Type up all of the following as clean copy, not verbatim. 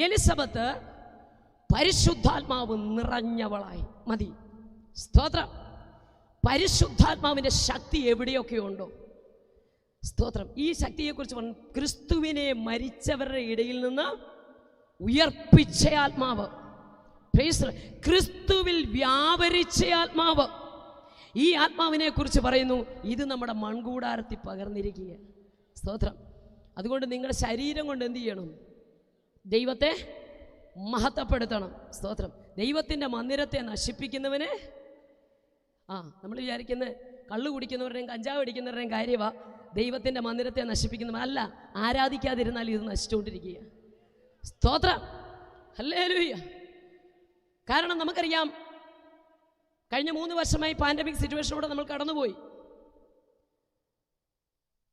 Elizabeth പരിശുദ്ധാത്മാവ് നിറഞ്ഞവളായി. മതി. സ്തോത്രം. പരിശുദ്ധാത്മാവിൻ്റെ ശക്തി എവിടെയൊക്കെ ഉണ്ടോ, സ്തോത്രം, ഈ ശക്തിയെക്കുറിച്ച് പറഞ്ഞു. ക്രിസ്തുവിനെ മരിച്ചവരുടെ ഇടയിൽ നിന്ന് ഉയർപ്പിച്ച ആത്മാവ്, ക്രിസ്തുവിൽ വ്യാപരിച്ച ആത്മാവ്, ഈ ആത്മാവിനെ കുറിച്ച് പറയുന്നു. ഇത് നമ്മുടെ മൺകൂടാരത്തിൽ പകർന്നിരിക്കുക. സ്തോത്രം. അതുകൊണ്ട് നിങ്ങളുടെ ശരീരം കൊണ്ട് എന്ത് ചെയ്യണം? ദൈവത്തെ മഹത്വപ്പെടുത്തണം. സ്തോത്രം. ദൈവത്തിൻ്റെ മന്ദിരത്തെ നശിപ്പിക്കുന്നവന് നമ്മൾ വിചാരിക്കുന്നത് കള്ളു കുടിക്കുന്നവരുടെയും കഞ്ചാവ് അടിക്കുന്നവരുടെയും കാര്യമാണ് ദൈവത്തിൻ്റെ മന്ദിരത്തെ നശിപ്പിക്കുന്നവൻ. അല്ല, ആരാധിക്കാതിരുന്നാൽ ഇത് നശിച്ചുകൊണ്ടിരിക്കുക. സ്തോത്രം. ഹല്ലേലൂയ. കാരണം നമുക്കറിയാം, കഴിഞ്ഞ 3 വർഷമായി പാൻഡമിക് സിറ്റുവേഷനോടെ നമ്മൾ കടന്നുപോയി.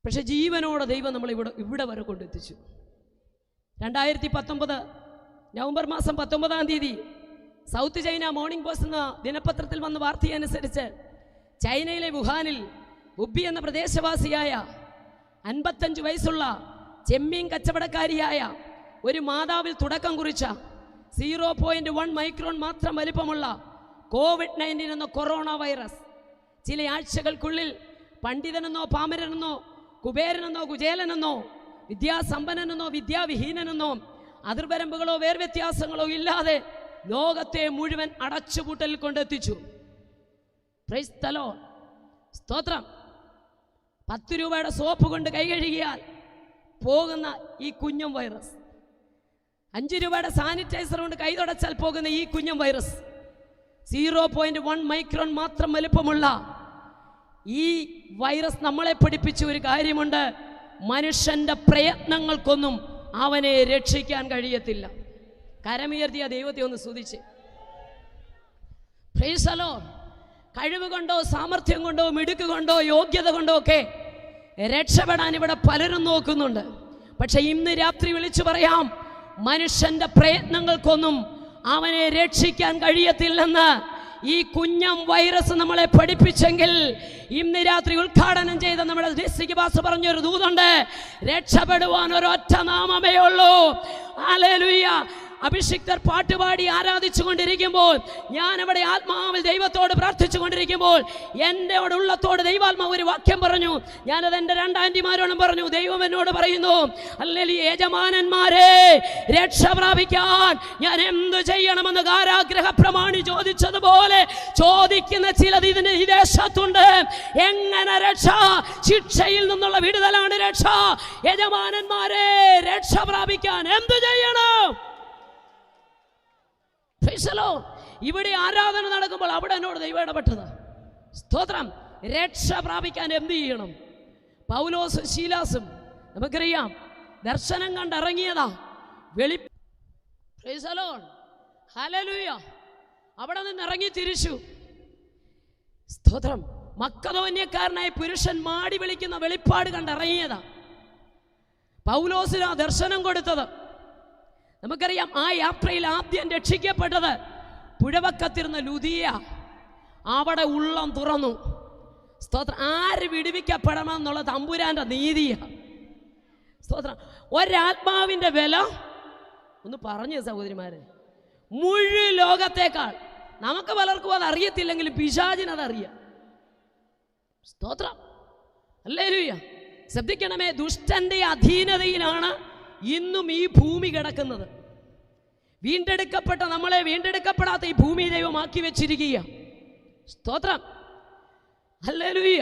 പക്ഷെ ജീവനോടെ ദൈവം നമ്മൾ ഇവിടെ വരെ കൊണ്ടെത്തിച്ചു. 2019 നവംബർ മാസം 19-ാം തീയതി സൗത്ത് ചൈന മോർണിംഗ് പോസ്റ്റ് എന്ന ദിനപത്രത്തിൽ വന്ന വാർത്തയനുസരിച്ച് ചൈനയിലെ വുഹാനിൽ ഉബി എന്ന പ്രദേശവാസിയായ 55 വയസ്സുള്ള ചെമ്മീൻ കച്ചവടക്കാരിയായ ഒരു മാതാവിൽ തുടക്കം കുറിച്ച 0.1 മൈക്രോൺ മാത്രം വലിപ്പമുള്ള COVID-19 എന്ന കൊറോണ വൈറസ് ചില ആഴ്ചകൾക്കുള്ളിൽ പണ്ഡിതനെന്നോ പാമരനെന്നോ കുബേരനെന്നോ കുചേലനെന്നോ വിദ്യാസമ്പന്നനെന്നോ വിദ്യാവിഹീനനെന്നോ അതിർവരമ്പുകളോ വേർവ്യത്യാസങ്ങളോ ഇല്ലാതെ ലോകത്തെ മുഴുവൻ അടച്ചുപൂട്ടലിൽ കൊണ്ടെത്തിച്ചു. Praise the Lord. സ്തോത്രം. 10 രൂപയുടെ സോപ്പ് കൊണ്ട് കൈ കഴുകിയാൽ പോകുന്ന ഈ കുഞ്ഞും വൈറസ്, 5 രൂപയുടെ സാനിറ്റൈസർ കൊണ്ട് കൈ തുടച്ചാൽ പോകുന്ന ഈ കുഞ്ഞും വൈറസ്, 0.1 മൈക്രോൺ മാത്രം വലുപ്പമുള്ള ഈ വൈറസ് നമ്മളെ പഠിപ്പിച്ച ഒരു കാര്യമുണ്ട്: മനുഷ്യന്റെ പ്രയത്നങ്ങൾക്കൊന്നും അവനെ രക്ഷിക്കാൻ കഴിയത്തില്ല. കരമുയർത്തിയ ദൈവത്തെ ഒന്ന് സ്തുതിച്ച്. Price the Lord. കഴിവ് കൊണ്ടോ സാമർഥ്യം കൊണ്ടോ മിടുക്ക് കൊണ്ടോ യോഗ്യത കൊണ്ടോ ഒക്കെ രക്ഷപ്പെടാൻ ഇവിടെ പലരും നോക്കുന്നുണ്ട്. പക്ഷെ ഇന്ന് രാത്രി വിളിച്ചു പറയാം, മനുഷ്യന്റെ പ്രയത്നങ്ങൾക്കൊന്നും അവനെ രക്ഷിക്കാൻ കഴിയത്തില്ലെന്ന് ഈ കുഞ്ഞം വൈറസ് നമ്മളെ പഠിപ്പിച്ചെങ്കിൽ, ഇന്ന് രാത്രി ഉദ്ഘാടനം ചെയ്ത നമ്മുടെ ഡിസ്ട്രിക്ട് പാസ്റ്റർ പറഞ്ഞൊരു ദൂതുണ്ട്: രക്ഷപ്പെടുവാൻ ഒരൊറ്റ നാമമേ ഉള്ളൂ. ഹല്ലേലൂയ. അഭിഷിക്തർ പാട്ടുപാടി ആരാധിച്ചു കൊണ്ടിരിക്കുമ്പോൾ, ഞാൻ അവിടെ ആത്മാവിൽ ദൈവത്തോട് പ്രാർത്ഥിച്ചു കൊണ്ടിരിക്കുമ്പോൾ, എൻ്റെ ഉള്ളത്തോട് ദൈവാത്മാവ് ഒരു വാക്യം പറഞ്ഞു. ഞാനത് എൻ്റെ 2 ആൻറ്റിമാരോടും പറഞ്ഞു. ദൈവം എന്നോട് പറയുന്നു, ഹല്ലേലൂയ, യജമാനന്മാരെ, രക്ഷ പ്രാപിക്കാൻ ഞാൻ എന്തു ചെയ്യണമെന്ന് കാരാഗ്രഹ പ്രമാണി ചോദിച്ചതുപോലെ ചോദിക്കുന്ന ചിലത് ഇതിന് ഈ ദേശത്തുണ്ട്. എങ്ങനെ രക്ഷ? ശിക്ഷയിൽ നിന്നുള്ള വിടുതലാണ് രക്ഷ. യജമാനന്മാരെ, രക്ഷ പ്രാപിക്കാൻ എന്തു ചെയ്യണം? ഇവിടെ ആരാധന നടക്കുമ്പോൾ അവിടെ എന്നോട് ദൈവം ഇടപെട്ടത്. സ്തോത്രം. രക്ഷ പ്രാപിക്കാൻ എന്ത് ചെയ്യണം? പൗലോസും ശീലാസും നമുക്കറിയാം, ദർശനം കണ്ടിറങ്ങിയതാ. ഹല്ലേലൂയ. അവിടെ നിന്ന് ഇറങ്ങി തിരിച്ചു. സ്തോത്രം. മക്കദോന്യക്കാരനായ പുരുഷൻ മാടി വിളിക്കുന്ന വെളിപ്പാട് കണ്ടിറങ്ങിയതാ. പൗലോസിന് ആ ദർശനം കൊടുത്തത്. നമുക്കറിയാം, ആ യാത്രയിൽ ആദ്യം രക്ഷിക്കപ്പെട്ടത് പുഴവക്കത്തിരുന്ന ലുദിയ. അവിടെ ഉള്ളം തുറന്നു. സ്തോത്രം. ആര് വിടുവിക്കപ്പെടണമെന്നുള്ള തമ്പുരാന്റെ നീതിയാണ്. സ്തോത്രം. ഒരാത്മാവിന്റെ വില ഒന്ന് പറഞ്ഞു സഹോദരിമാരെ, മുഴു ലോകത്തേക്കാൾ. നമുക്ക് പലർക്കും അത് അറിയത്തില്ലെങ്കിലും പിശാചിനതറിയാം. സ്തോത്രം. ഹല്ലേലൂയ. ശ്രദ്ധിക്കണമേ, ദുഷ്ടന്റെ അധീനതയിലാണ് ഇന്നും ഈ ഭൂമി കിടക്കുന്നത്. വീണ്ടെടുക്കപ്പെട്ട നമ്മളെ വീണ്ടെടുക്കപ്പെടാത്ത ഈ ഭൂമി ദൈവമാക്കി വെച്ചിരിക്കുക. സ്തോത്രം. ഹല്ലേലൂയ.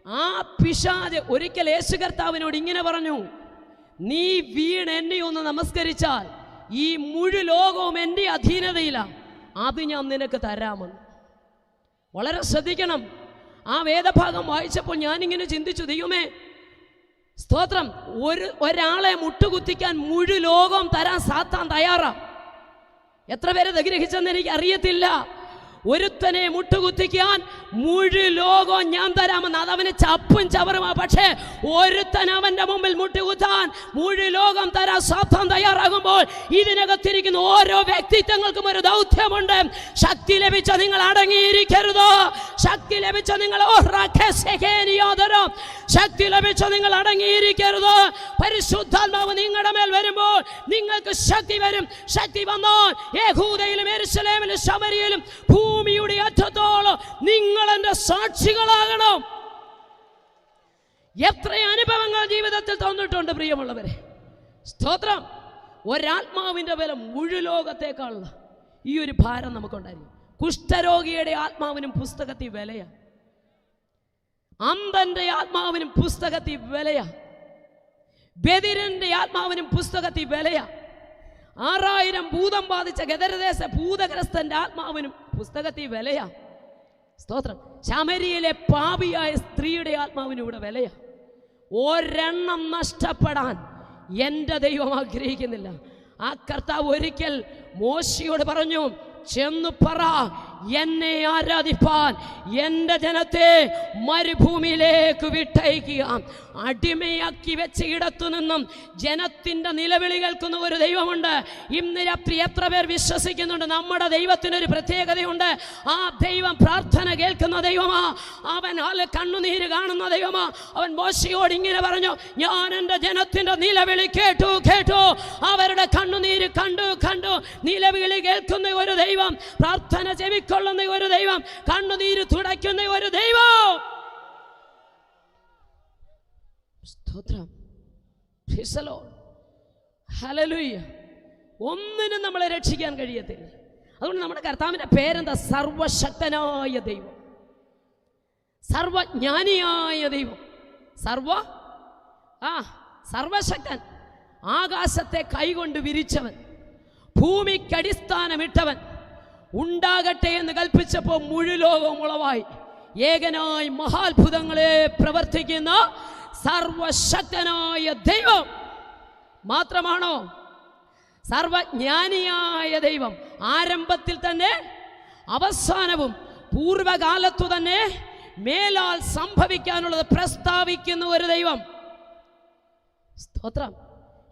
ആ പിശാച് ഒരിക്കൽ യേശു കർത്താവിനോട് ഇങ്ങനെ പറഞ്ഞു: നീ വീണ് എന്നെ ഒന്ന് നമസ്കരിച്ചാൽ ഈ മുഴു ലോകവും എൻ്റെ അധീനതയിലാണ്, അത് ഞാൻ നിനക്ക് തരാമെന്ന്. വളരെ ശ്രദ്ധിക്കണം. ആ വേദഭാഗം വായിച്ചപ്പോൾ ഞാനിങ്ങനെ ചിന്തിച്ചു, ദൈവമേ, സ്തോത്രം, ഒരാളെ മുട്ടുകുത്തിക്കാൻ മുഴു ലോകം തരാൻ സാത്താൻ തയ്യാറാ. എത്ര പേരെ ഗ്രഹിച്ചെന്ന് എനിക്ക് അറിയത്തില്ല. ഒരുത്തനെ മുട്ടുകുത്തിക്കാൻ മുഴു ലോകവും ഞാൻ തരാമെന്ന്. അതവന് ചപ്പും ചവറുമാ. പക്ഷേ ഒരുത്തൻ അവന്റെ മുമ്പിൽ മുട്ടുകുത്താൻ മുഴു ലോകം തരാൻ സാത്താൻ തയ്യാറാകുമ്പോൾ ഇതിനകത്തിരിക്കുന്ന ഓരോ വ്യക്തിത്വങ്ങൾക്കും ഒരു ദൗത്യമുണ്ട്. ശക്തി ലഭിച്ച നിങ്ങൾ അടങ്ങിയിരിക്കരുത്. ശക്തി ലഭിച്ച നിങ്ങൾ ശക്തി ലഭിച്ച നിങ്ങൾ അടങ്ങിയിരിക്കരുത്. പരിശുദ്ധാത്മാവ് നിങ്ങളുടെ മേൽ വരുമ്പോൾ നിങ്ങൾക്ക് ശക്തി വരും. ശക്തി വന്നാൽ യഹൂദയിലും യെരൂശലേമിലും ശമരിയയിലും ഭൂമിയുടെ അറ്റത്തോളം നിങ്ങൾ എൻ്റെ സാക്ഷികളാകണം. എത്ര അനുഭവങ്ങൾ ജീവിതത്തിൽ തോന്നിട്ടുണ്ട് പ്രിയമുള്ളവരെ. സ്തോത്രം. ഒരാത്മാവിൻ്റെ ബലം മുഴു ലോകത്തേക്കാളുള്ള ഈ ഒരു ഭാരം നമുക്കുണ്ടായിരുന്നു. കുഷ്ഠരോഗിയുടെ ആത്മാവിനും പുസ്തകത്തിൽ വിലയാ. അന്ധന്റെ ആത്മാവിനും പുസ്തകത്തിൽ വിലയാ. ബദിരന്റെ ആത്മാവിനും പുസ്തകത്തിൽ വിലയാ. 6000 ഭൂതം ബാധിച്ച ഗദരദേശ ഭൂതഗ്രസ്തന്റെ ആത്മാവിനും പുസ്തകത്തിൽ വിലയാ. സ്തോത്രം. ശമരിയിലെ പാപിയായ സ്ത്രീയുടെ ആത്മാവിനും ഇവിടെ വിലയാ. ഒരെണ്ണം നഷ്ടപ്പെടാൻ എൻ്റെ ദൈവം ആഗ്രഹിക്കുന്നില്ല. ആ കർത്താവ് ഒരിക്കൽ മോശയോട് പറഞ്ഞു, ചെന്നു പറ, എന്നെ ആരാധിപ്പാൻ എൻ്റെ ജനത്തെ മരുഭൂമിയിലേക്ക് വിട്ടയക്കുക. അടിമയാക്കി വെച്ച ഇടത്തു നിന്നും ജനത്തിൻ്റെ നിലവിളി കേൾക്കുന്ന ഒരു ദൈവമുണ്ട്. ഇന്ന് രാത്രി എത്ര പേർ വിശ്വസിക്കുന്നുണ്ട്? നമ്മുടെ ദൈവത്തിനൊരു പ്രത്യേകതയുണ്ട്. ആ ദൈവം പ്രാർത്ഥന കേൾക്കുന്ന ദൈവമാ. അവൻ കണ്ണുനീര് കാണുന്ന ദൈവമാ. അവൻ മോശയോട് ഇങ്ങനെ പറഞ്ഞു, ഞാൻ എൻ്റെ ജനത്തിൻ്റെ നിലവിളി കേട്ടു. അവരുടെ കണ്ണുനീര് കണ്ടു. നിലവിളി കേൾക്കുന്ന ഒരു ദൈവം, പ്രാർത്ഥന ചെവിക്കൊള്ളുന്ന ഒരു ദൈവം, കണ്ണുനീര് തുടയ്ക്കുന്ന ഒരു ദൈവം. സ്തോത്രം. Price the Lord. ഹല്ലേലൂയ. ഒന്നിനും നമ്മളെ രക്ഷിക്കാൻ കഴിയത്തില്ല. അതുകൊണ്ട് നമ്മുടെ കർത്താവിൻ്റെ പേരെന്താ? സർവശക്തനായ ദൈവം, സർവജ്ഞാനിയായ ദൈവം, സർവശക്തൻ. ആകാശത്തെ കൈകൊണ്ട് വിരിച്ചവൻ, ഭൂമിക്കടിസ്ഥാനമിട്ടവൻ, ഉണ്ടാകട്ടെ എന്ന് കൽപ്പിച്ചപ്പോൾ മുഴു ലോകവും ഉളവായി. ഏകനായി മഹാത്ഭുതങ്ങളെ പ്രവർത്തിക്കുന്ന സർവശക്തനായ ദൈവം മാത്രമാണോ? സർവജ്ഞാനിയായ ദൈവം, ആരംഭത്തിൽ തന്നെ അവസാനവും പൂർവകാലത്തു തന്നെ മേലാൽ സംഭവിക്കാനുള്ളത് പ്രസ്താവിക്കുന്ന ഒരു ദൈവം. സ്തോത്രം.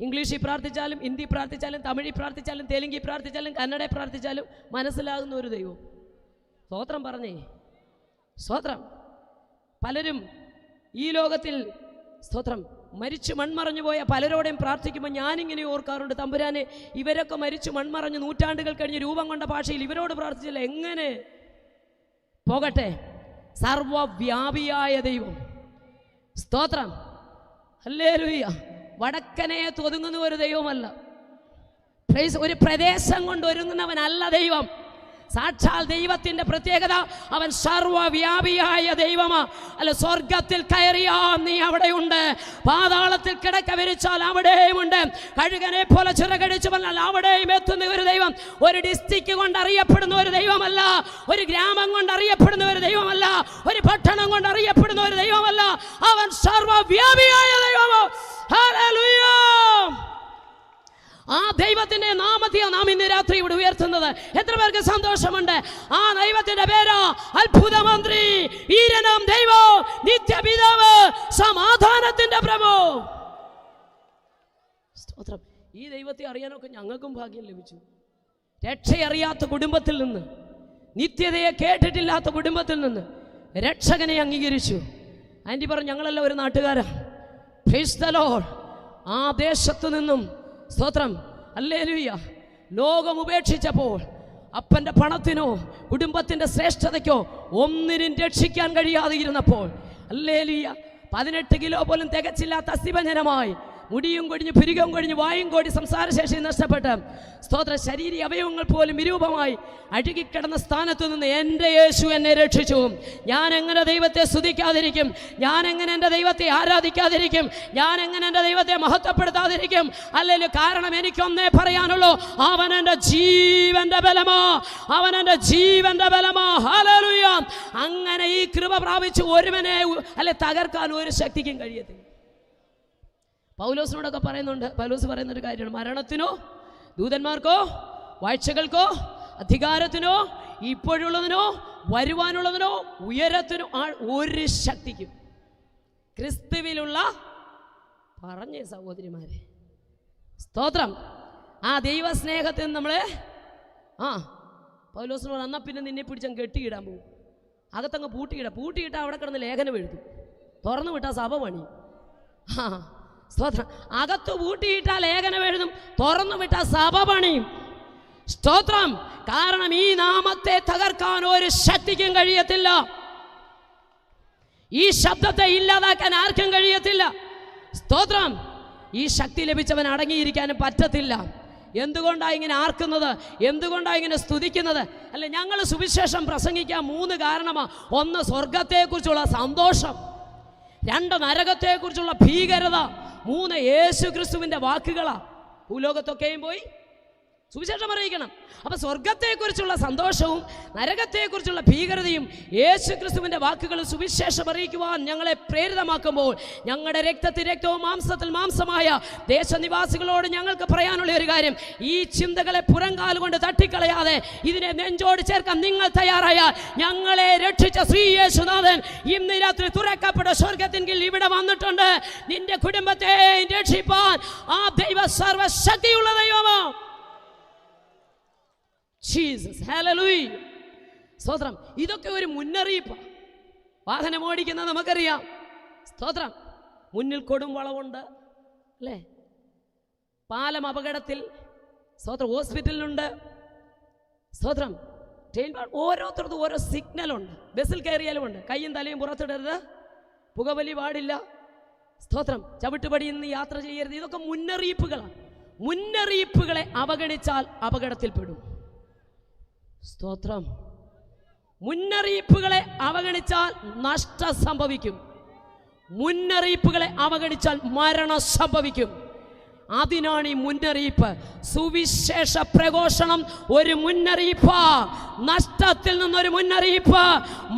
ഇംഗ്ലീഷിൽ പ്രാർത്ഥിച്ചാലും, ഹിന്ദി പ്രാർത്ഥിച്ചാലും, തമിഴിൽ പ്രാർത്ഥിച്ചാലും, തെലുങ്കിൽ പ്രാർത്ഥിച്ചാലും, കന്നഡയിൽ പ്രാർത്ഥിച്ചാലും മനസ്സിലാകുന്ന ഒരു ദൈവം. സ്തോത്രം പറഞ്ഞേ. സ്തോത്രം. പലരും ഈ ലോകത്തിൽ സ്തോത്രം മരിച്ചു മൺമറഞ്ഞു പോയ പലരോടെയും പ്രാർത്ഥിക്കുമ്പോൾ ഞാനിങ്ങനെ ഓർക്കാറുണ്ട്, തമ്പുരാനെ, ഇവരൊക്കെ മരിച്ചു മൺമറഞ്ഞ് നൂറ്റാണ്ടുകൾ കഴിഞ്ഞ് രൂപം കൊണ്ട ഭാഷയിൽ ഇവരോട് പ്രാർത്ഥിച്ചില്ല, എങ്ങനെ പോകട്ടെ? സർവവ്യാപിയായ ദൈവം. സ്തോത്രം. ഹല്ലേലൂയ. വടക്കനെ ഒതുങ്ങുന്ന ഒരു ദൈവമല്ല. ഒരു പ്രദേശം കൊണ്ട് ഒരുങ്ങുന്നവനല്ല ദൈവം. സാക്ഷാൽ ദൈവത്തിന്റെ പ്രത്യേകത, അവൻ സർവവ്യാപിയായ ദൈവമാ. അല്ല, സ്വർഗത്തിൽ കയറിയാൽ നീ അവിടെയുണ്ട്, പാതാളത്തിൽ കിടക്ക വിരിച്ചാൽ അവിടെയുമുണ്ട്, കഴുകനെ പോലെ ചിറകടിച്ചു പറഞ്ഞാൽ അവിടെയും എത്തുന്ന ഒരു ദൈവം. ഒരു ഡിസ്ട്രിക്ട് കൊണ്ട് അറിയപ്പെടുന്ന ഒരു ദൈവമല്ല, ഒരു ഗ്രാമം കൊണ്ട് അറിയപ്പെടുന്ന ഒരു ദൈവമല്ല, ഒരു പട്ടണം കൊണ്ട് അറിയപ്പെടുന്ന ഒരു ദൈവമല്ല. അവൻ സർവവ്യാപിയായ ദൈവമോ. ഹല്ലേലൂയ. ആ ദൈവത്തിന്റെ നാമത്തെയാണ് നാം ഇന്ന് രാത്രി ഇവിടെ ഉയർത്തുന്നത്. എത്ര പേർക്ക് സന്തോഷമുണ്ട്? ആ ദൈവത്തിന്റെ പേരാ അത്ഭുതമന്ത്രി, ഈരനാം ദൈവം, നിത്യപിതാവ്, സമാധാനത്തിന്റെ പ്രഭു. സ്തോത്രം. ഈ ദൈവത്തെ അറിയാനൊക്കെ ഞങ്ങൾക്കും ഭാഗ്യം ലഭിച്ചു. രക്ഷയറിയാത്ത കുടുംബത്തിൽ നിന്ന്, നിത്യതയെ കേട്ടിട്ടില്ലാത്ത കുടുംബത്തിൽ നിന്ന് രക്ഷകനെ അംഗീകരിച്ചു. ആൻറ്റി പറഞ്ഞു, ഞങ്ങളെല്ലാം ഒരു നാട്ടുകാരാ. Price the Lord. ആ ദേശത്തു നിന്നും സ്തോത്രം, ഹല്ലേലൂയ, ലോകം ഉപേക്ഷിച്ചപ്പോൾ അപ്പൻ്റെ പണത്തിനോ കുടുംബത്തിൻ്റെ ശ്രേഷ്ഠതയ്ക്കോ ഒന്നിനും രക്ഷിക്കാൻ കഴിയാതെ ഇരുന്നപ്പോൾ, ഹല്ലേലൂയ, 18 കിലോ പോലും തികച്ചില്ലാത്ത അസ്ഥിഭഞ്ജനമായി, മുടിയും കൊഴിഞ്ഞ്, പുരികവും കൊഴിഞ്ഞ്, വായും കോടി, സംസാരശേഷി നഷ്ടപ്പെട്ട്, സ്തോത്ര, ശരീര അവയവങ്ങൾ പോലും വിരൂപമായി അഴുകിക്കിടന്ന സ്ഥാനത്തു നിന്ന് എൻ്റെ യേശു എന്നെ രക്ഷിച്ചു. ഞാൻ എങ്ങനെ ദൈവത്തെ സ്തുതിക്കാതിരിക്കും? ഞാൻ എങ്ങനെ എൻ്റെ ദൈവത്തെ ആരാധിക്കാതിരിക്കും? ഞാൻ എങ്ങനെ എൻ്റെ ദൈവത്തെ മഹത്വപ്പെടുത്താതിരിക്കും? അല്ലെങ്കിൽ കാരണം എനിക്കൊന്നേ പറയാനുള്ളൂ, അവൻ എൻ്റെ ജീവന്റെ ബലമാ, അവൻ എൻ്റെ ജീവന്റെ ബലമാ. ഹല്ലേലൂയ. അങ്ങനെ ഈ കൃപ പ്രാപിച്ച് ഒരുവനെ അല്ലെ തകർക്കാൻ ഒരു ശക്തിക്കും കഴിയത്തില്ല. പൗലോസിനോടൊക്കെ പറയുന്നുണ്ട്. പൗലോസ് പറയുന്ന ഒരു കാര്യമാണ്, മരണത്തിനോ ദൂതന്മാർക്കോ വാഴ്ചകൾക്കോ അധികാരത്തിനോ ഇപ്പോഴുള്ളതിനോ വരുവാനുള്ളതിനോ ഉയരത്തിനോ ഒരു ശക്തിക്കും ക്രിസ്തുവിലുള്ള പറഞ്ഞേ സഹോദരിമാരെ. സ്തോത്രം. ആ ദൈവസ്നേഹത്തിൽ നമ്മളെ പൗലോസിന് പറഞ്ഞു, എന്നാൽ പിന്നെ നിന്നെ പിടിച്ചങ്ങ് കെട്ടിയിടാൻ പോകും, അകത്തങ്ങ് പൂട്ടിയിട്ടാൽ അവിടെ കിടന്ന് ലേഖനം എഴുതും, തുറന്നു വിട്ടാൽ സഭ പണി. സ്തോത്രം. അകത്ത് പൂട്ടിയിട്ടാൽ ലേഖനം എഴുതും, തുറന്നു വിട്ടാൽ സഭ പണിയും. സ്തോത്രം. കാരണം ഈ നാമത്തെ തകർക്കാൻ ഒരു ശക്തിക്കും കഴിയത്തില്ല. ഈ ശബ്ദത്തെ ഇല്ലാതാക്കാൻ ആർക്കും കഴിയത്തില്ല. സ്തോത്രം. ഈ ശക്തി ലഭിച്ചവൻ അടങ്ങിയിരിക്കാനും പറ്റത്തില്ല. എന്തുകൊണ്ടാണ് ഇങ്ങനെ ആർക്കുന്നത്? എന്തുകൊണ്ടാണ് ഇങ്ങനെ സ്തുതിക്കുന്നത്? അല്ല, ഞങ്ങൾ സുവിശേഷം പ്രസംഗിക്കാൻ 3 കാരണമാണ്. 1 സ്വർഗത്തെക്കുറിച്ചുള്ള സന്തോഷം, 2 നരകത്തെക്കുറിച്ചുള്ള ഭീകരത, 3 യേശു ക്രിസ്തുവിൻ്റെ വാക്കുകളാണ്. ഭൂലോകത്തൊക്കെയും പോയി സുവിശേഷം അറിയിക്കണം. അപ്പൊ സ്വർഗത്തെക്കുറിച്ചുള്ള സന്തോഷവും നരകത്തെക്കുറിച്ചുള്ള ഭീകരതയും യേശു ക്രിസ്തുവിൻ്റെ വാക്കുകൾ സുവിശേഷം അറിയിക്കുവാൻ ഞങ്ങളെ പ്രേരിതമാക്കുമ്പോൾ ഞങ്ങളുടെ രക്തത്തിൽ രക്തവും മാംസത്തിൽ മാംസമായ ദേശനിവാസികളോട് ഞങ്ങൾക്ക് പറയാനുള്ള ഒരു കാര്യം, ഈ ചിന്തകളെ പുറംകാലുകൊണ്ട് തട്ടിക്കളയാതെ ഇതിനെ നെഞ്ചോട് ചേർക്കാൻ നിങ്ങൾ തയ്യാറായാൽ ഞങ്ങളെ രക്ഷിച്ച ശ്രീ യേശുനാഥൻ ഇന്ന് രാത്രി തുറക്കപ്പെട്ട സ്വർഗത്തിൻ ഇവിടെ വന്നിട്ടുണ്ട്. നിന്റെ കുടുംബത്തെ രക്ഷിപ്പാൻ ആ ദൈവ സർവശക്തിയുള്ള ദൈവമോ ജീസസ്. ഹല്ലേലൂയ. സ്തോത്രം. ഇതൊക്കെ ഒരു മുന്നറിയിപ്പാണ്. വാഹനം ഓടിക്കുന്ന നമുക്കറിയാം. സ്തോത്രം. മുന്നിൽ കൊടും വളവുണ്ട് അല്ലേ, പാലം അപകടത്തിൽ, സ്തോത്രം, ഹോസ്പിറ്റലിലുണ്ട്. സ്തോത്രം. ഓരോരുത്തർക്കും ഓരോ സിഗ്നലുണ്ട്. ബസ്സിൽ കയറിയാലുമുണ്ട്, കയ്യും തലയും പുറത്തിടരുത്, പുകവലി പാടില്ല, സ്തോത്രം, ചവിട്ടുപടിയിൽ നിന്ന് യാത്ര ചെയ്യരുത്. ഇതൊക്കെ മുന്നറിയിപ്പുകളാണ്. മുന്നറിയിപ്പുകളെ അവഗണിച്ചാൽ അപകടത്തിൽപ്പെടും. സ്തോത്രം. മുന്നറിയിപ്പുകളെ അവഗണിച്ചാൽ നഷ്ടം സംഭവിക്കും. മുന്നറിയിപ്പുകളെ അവഗണിച്ചാൽ മരണം സംഭവിക്കും. അതിനാണ് ഈ മുന്നറിയിപ്പ്. സുവിശേഷ പ്രഘോഷണം ഒരു മുന്നറിയിപ്പ്. നഷ്ടത്തിൽ നിന്നൊരു മുന്നറിയിപ്പ്,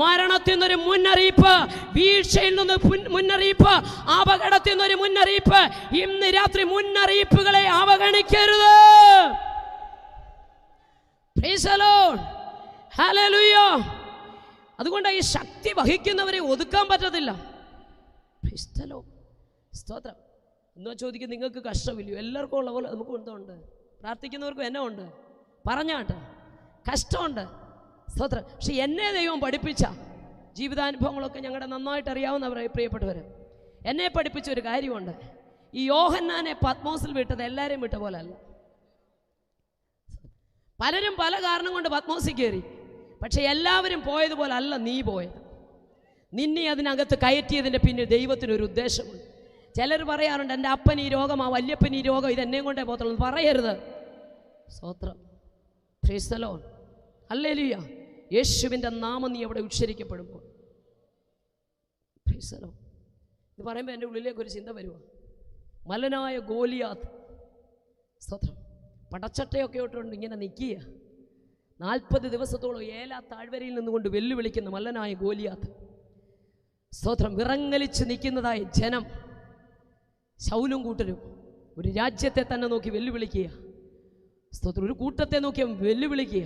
മരണത്തിൽ നിന്നൊരു മുന്നറിയിപ്പ്, വീഴ്ചയിൽ നിന്ന് മുന്നറിയിപ്പ്, അപകടത്തിൽ നിന്നൊരു മുന്നറിയിപ്പ്. ഇന്ന് രാത്രി മുന്നറിയിപ്പുകളെ അവഗണിക്കരുത്. Praise the Lord. Hallelujah. അതുകൊണ്ട് ഈ ശക്തി വഹിക്കുന്നവരെ ഒതുക്കാൻ പറ്റത്തില്ല. Praise the Lord. സ്തോത്രം. എന്നോ ചോദിക്കും, നിങ്ങൾക്ക് കഷ്ടമില്ലയോ? എല്ലാവർക്കും ഉള്ള പോലെ നമുക്ക് എന്തുണ്ട്? പ്രാർത്ഥിക്കുന്നവർക്കും എന്നെ ഉണ്ട്, പറഞ്ഞാട്ടെ, കഷ്ടമുണ്ട്. സ്തോത്രം. പക്ഷെ എന്നെ ദൈവം പഠിപ്പിച്ച ജീവിതാനുഭവങ്ങളൊക്കെ ഞങ്ങളുടെ നന്നായിട്ട് അറിയാവുന്നവരെ പ്രിയപ്പെട്ടവർ എന്നെ പഠിപ്പിച്ച ഒരു കാര്യമുണ്ട്. ഈ യോഹന്നാനെ പത്മോസിൽ വിട്ടത് എല്ലാവരെയും വിട്ട പോലെ അല്ല. പലരും പല കാരണം കൊണ്ട് പത്മോസിൽ കയറി. പക്ഷെ എല്ലാവരും പോയതുപോലെ അല്ല നീ പോയത്. നിന്നെ അതിനകത്ത് കയറ്റിയതിൻ്റെ പിന്നിൽ ദൈവത്തിനൊരു ഉദ്ദേശമുണ്ട്. ചിലർ പറയാറുണ്ട്, എൻ്റെ അപ്പൻ ഈ രോഗം, ആ വല്യപ്പൻ ഈ രോഗം, ഇതെന്നെ കൊണ്ടേ പോകത്തുള്ളൂ. പറയരുത്. സ്തോത്രം. Price the Lord. ഹല്ലേലൂയ. യേശുവിൻ്റെ നാമം നീ അവിടെ ഉച്ചരിക്കപ്പെടുമ്പോൾ, പ്രൈസ് ദി ലോർഡ്, ഇത് പറയുമ്പോൾ എൻ്റെ ഉള്ളിലേക്ക് ഒരു ചിന്ത വരുക. മലനായ ഗോലിയാത്ത്, സ്തോത്രം, പടച്ചട്ടയൊക്കെ ഇട്ടുകൊണ്ട് ഇങ്ങനെ നിൽക്കുക. 40 ദിവസത്തോളം ഏലാ താഴ്വരയിൽ നിന്നുകൊണ്ട് വെല്ലുവിളിക്കുന്ന മല്ലനായ ഗോലിയാത്ത്. സ്തോത്രം. വിറങ്ങലിച്ച് നിൽക്കുന്നതായ ജനം, ശൗലും കൂട്ടരും ഒരു രാജ്യത്തെ തന്നെ നോക്കി വെല്ലുവിളിക്കുക. സ്തോത്രം. ഒരു കൂട്ടത്തെ നോക്കി വെല്ലുവിളിക്കുക.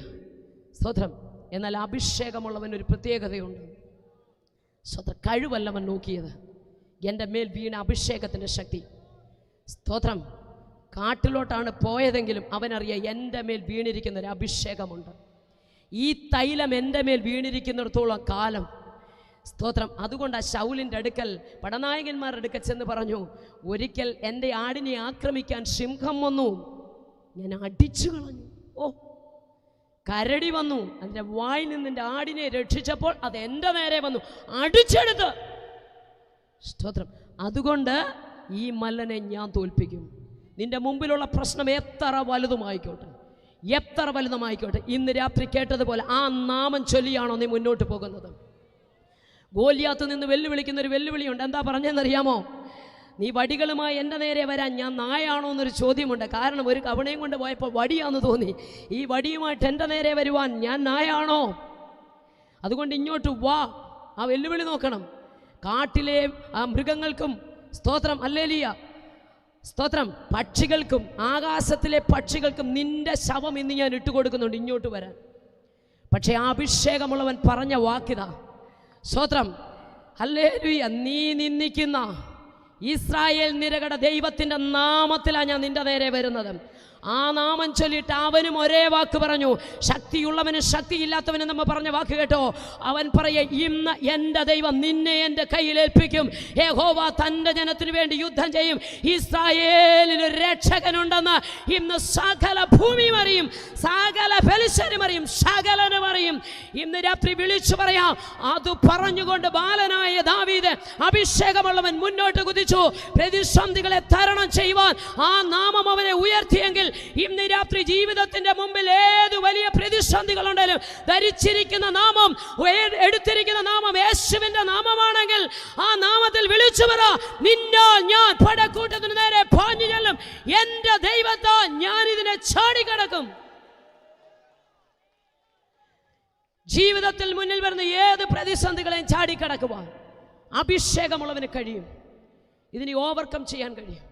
സ്തോത്രം. എന്നാൽ അഭിഷേകമുള്ളവനൊരു പ്രത്യേകതയുണ്ട്. സ്തോത്രം. കഴിവല്ലവൻ നോക്കിയത്, എൻ്റെ മേൽ വീണ അഭിഷേകത്തിൻ്റെ ശക്തി. സ്തോത്രം. കാട്ടിലോട്ടാണ് പോയതെങ്കിലും അവനറിയാം എൻ്റെ മേൽ വീണിരിക്കുന്ന ഒരു അഭിഷേകമുണ്ട്. ഈ തൈലം എൻ്റെ മേൽ വീണിരിക്കുന്നിടത്തോളം കാലം. സ്തോത്രം. അതുകൊണ്ട് ആ ശൗലിൻ്റെ അടുക്കൽ, പടനായകന്മാരുടെ അടുക്കൽ ചെന്ന് പറഞ്ഞു, ഒരിക്കൽ എൻ്റെ ആടിനെ ആക്രമിക്കാൻ സിംഹം വന്നു, ഞാൻ അടിച്ചു കളഞ്ഞു. ഓ, കരടി വന്നു, അതിൻ്റെ വായിൽ നിന്ന് എൻ്റെ ആടിനെ രക്ഷിച്ചപ്പോൾ അത് എൻ്റെ നേരെ വന്നു, അടിച്ചെടുത്ത്. സ്തോത്രം. അതുകൊണ്ട് ഈ മല്ലനെ ഞാൻ തോൽപ്പിക്കും. നിന്റെ മുമ്പിലുള്ള പ്രശ്നം എത്ര വലുതുമായിക്കോട്ടെ, എത്ര വലുതുമായിക്കോട്ടെ, ഇന്ന് രാത്രി കേട്ടതുപോലെ ആ നാമം ചൊല്ലിയാണോ നീ മുന്നോട്ട് പോകുന്നത്? ഗോലിയാത്ത് നിന്ന് വെല്ലുവിളിക്കുന്ന ഒരു വെല്ലുവിളിയുണ്ട്. എന്താ പറഞ്ഞതെന്നറിയാമോ? നീ വടികളുമായി എൻ്റെ നേരെ വരാൻ ഞാൻ നായാണോ എന്നൊരു ചോദ്യമുണ്ട്. കാരണം ഒരു കവണയും കൊണ്ട് പോയപ്പോൾ വടിയാണെന്ന് തോന്നി. ഈ വടിയുമായിട്ട് എൻ്റെ നേരെ വരുവാൻ ഞാൻ നായാണോ? അതുകൊണ്ട് ഇങ്ങോട്ട് വാ. ആ വെല്ലുവിളി നോക്കണം. കാട്ടിലെ ആ മൃഗങ്ങൾക്കും, സ്തോത്രം, ഹല്ലേലൂയ, സ്തോത്രം, പക്ഷികൾക്കും, ആകാശത്തിലെ പക്ഷികൾക്കും നിന്റെ ശവം ഇന്ന് ഞാൻ ഇട്ടുകൊടുക്കുന്നുണ്ട് ഇങ്ങോട്ട് വരാൻ. പക്ഷേ ആ അഭിഷേകമുള്ളവൻ പറഞ്ഞ വാക്കിതാ. സ്തോത്രം, ഹല്ലേലൂയ. നീ നിന്ദിക്കുന്ന ഇസ്രായേൽ നിരകളുടെ ദൈവത്തിൻ്റെ നാമത്തിലാണ് ഞാൻ നിന്റെ നേരെ വരുന്നത്. ആ നാമം ചൊല്ലിയിട്ട് അവനും ഒരേ വാക്ക് പറഞ്ഞു. ശക്തിയുള്ളവനും ശക്തിയില്ലാത്തവനും നമ്മൾ പറഞ്ഞ വാക്ക് കേട്ടോ. അവൻ പറയ, ഇന്ന് എൻ്റെ ദൈവം നിന്നെ എൻ്റെ കയ്യിലേൽപ്പിക്കും. യഹോവ തൻ്റെ ജനത്തിനു വേണ്ടി യുദ്ധം ചെയ്യും. ഇസ്രായേലിന് രക്ഷകനുണ്ടെന്ന് ഇന്ന് സകല ഭൂമിയും അറിയും, സകല ഫെലിസ്ത്യരും അറിയും, സകലനും അറിയും. ഇന്ന് രാത്രി വിളിച്ചു പറയാം. അത് പറഞ്ഞുകൊണ്ട് ബാലനായ ദാവീദ്, അഭിഷേകമുള്ളവൻ, മുന്നോട്ട് കുതിച്ചു. പ്രതിസന്ധികളെ തരണം ചെയ്യുവാൻ ആ നാമം അവനെ ഉയർത്തിയെങ്കിൽ ഇന്ന് രാത്രി ജീവിതത്തിന്റെ മുമ്പിൽ ഏത് വലിയ പ്രതിസന്ധികളുണ്ടെങ്കിലും ധരിച്ചിരിക്കുന്ന നാമം, എടുത്തിരിക്കുന്ന നാമം യേശുവിന്റെ നാമമാണെങ്കിൽ ആ നാമത്തിൽ വിളിച്ചു പറ, നിന്നാൽ ഞാൻ പടക്കൂട്ടത്തിന് നേരെ പാഞ്ഞു ചെല്ലും, എന്റെ ദൈവത്താൽ ഞാൻ ഇതിനെ ചാടിക്കടക്കും. ജീവിതത്തിൽ മുന്നിൽ വരുന്ന ഏത് പ്രതിസന്ധികളെയും ചാടിക്കടക്കുവാൻ അഭിഷേകമുള്ളവന് കഴിയും. ഇതിനെ ഓവർകം ചെയ്യാൻ കഴിയും.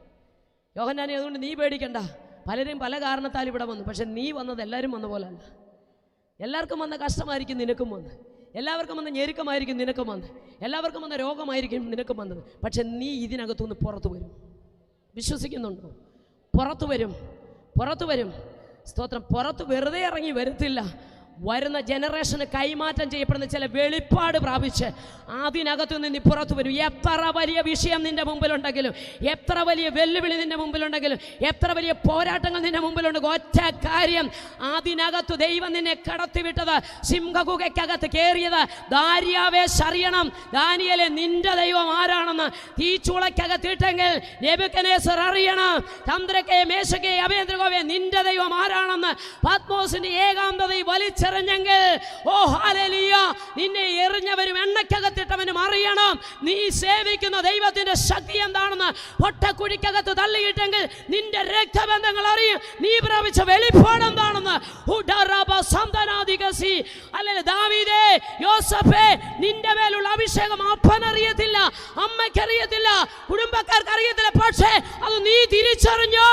യോഹന്നാനെ, അതുകൊണ്ട് നീ പേടിക്കണ്ട. പലരും പല കാരണത്താൽ ഇവിടെ വന്നു. പക്ഷെ നീ വന്നത് എല്ലാവരും വന്ന പോലെ അല്ല. എല്ലാവർക്കും വന്ന കഷ്ടമായിരിക്കും നിനക്കും വന്ന്, എല്ലാവർക്കും വന്ന ഞെരുക്കമായിരിക്കും നിനക്കും വന്ന്, എല്ലാവർക്കും വന്ന രോഗമായിരിക്കും നിനക്കും വന്നത്. പക്ഷെ നീ ഇതിനകത്തുനിന്ന് പുറത്തു വരും. വിശ്വസിക്കുന്നുണ്ടോ? പുറത്തു വരും, പുറത്തു വരും. സ്തോത്രം. പുറത്ത് വെറുതെ ഇറങ്ങി വരത്തില്ല. വരുന്ന ജനറേഷന് കൈമാറ്റം ചെയ്യപ്പെടുന്ന ചില വെളിപ്പാട് പ്രാപിച്ച് അതിനകത്തു നിന്ന് പുറത്തു വരും. എത്ര വലിയ വിഷയം നിന്റെ മുമ്പിലുണ്ടെങ്കിലും, എത്ര വലിയ വെല്ലുവിളി നിന്റെ മുമ്പിലുണ്ടെങ്കിലും, എത്ര വലിയ പോരാട്ടങ്ങൾ നിന്റെ മുമ്പിലുണ്ടെങ്കിൽ, ഒറ്റ കാര്യം, അതിനകത്ത് ദൈവം നിന്നെ കടത്തിവിട്ടത്, സിംഹഗുഹയ്ക്കകത്ത് കയറിയത് ദാര്യാവേശ് അറിയണം. ദാനിയേലേ, നിന്റെ ദൈവം ആരാണെന്ന് തീച്ചൂളയ്ക്കകത്തിട്ടെങ്കിൽ നെബൂഖദ്നേസർ അറിയണം. ചന്ദ്രക്കെ, മേശക്കെ, അഭേദ്രഗോവേ, നിന്റെ ദൈവം ആരാണെന്ന് പത്മോസിന്റെ ഏകാന്തതയിൽ വലിച്ചെറിഞ്ഞെങ്കിൽ, ഓ ഹല്ലേലൂയ, നിന്നെ എറിഞ്ഞവരും എണ്ണക്കകത്തിട്ടവനും അറിയണം നീ സേവിക്കുന്ന ദൈവത്തിന്റെ ശക്തി എന്താണെന്ന്. പൊട്ടക്കുഴിക്കകത്ത് തള്ളിയിട്ടെങ്കിൽ നിന്റെ രക്തബന്ധങ്ങൾ അറിയും നീ പ്രാപിച്ച വെളിപ്പാട് എന്താണെന്ന്. അല്ലെങ്കിൽ ദാവീദേ, യോസഫേ, നിന്റെ മേലുള്ള അഭിഷേകം അപ്പനറിയത്തില്ല, അമ്മയ്ക്കറിയത്തില്ല, കുടുംബക്കാർക്ക് അറിയത്തില്ല. പക്ഷേ അത് നീ തിരിച്ചറിഞ്ഞോ.